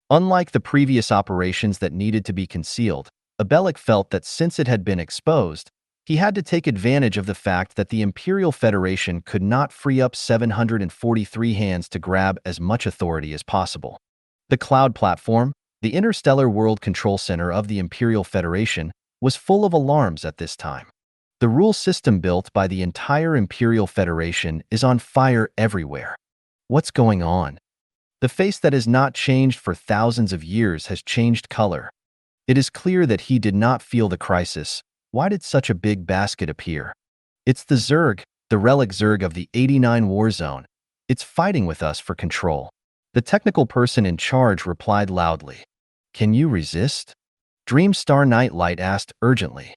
Unlike the previous operations that needed to be concealed, Abelik felt that since it had been exposed, he had to take advantage of the fact that the Imperial Federation could not free up 743 hands to grab as much authority as possible. The cloud platform, the interstellar world control center of the Imperial Federation, was full of alarms at this time. The rule system built by the entire Imperial Federation is on fire everywhere. What's going on? The face that has not changed for thousands of years has changed color. It is clear that he did not feel the crisis. Why did such a big basket appear? It's the Zerg, the relic Zerg of the 89 war zone. It's fighting with us for control. The technical person in charge replied loudly. Can you resist? Dream Star Nightlight asked urgently.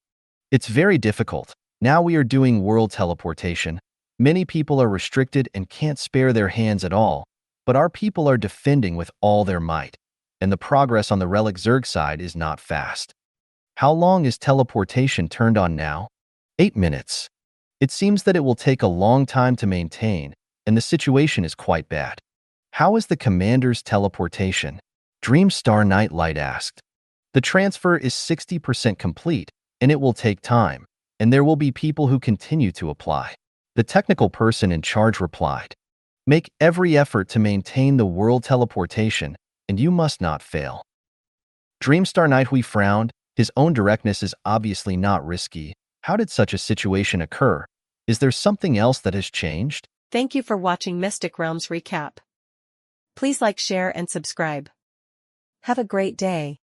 It's very difficult. Now we are doing world teleportation. Many people are restricted and can't spare their hands at all. But our people are defending with all their might, and the progress on the relic Zerg side is not fast. How long is teleportation turned on now? 8 minutes. It seems that it will take a long time to maintain, and the situation is quite bad. How is the commander's teleportation? Dream Star Nightlight asked. The transfer is 60% complete, and it will take time, and there will be people who continue to apply. The technical person in charge replied. Make every effort to maintain the world teleportation, and you must not fail. Dreamstar Nightwee frowned. His own directness is obviously not risky. How did such a situation occur? Is there something else that has changed? Thank you for watching Mystic Realms Recap. Please like, share, and subscribe. Have a great day.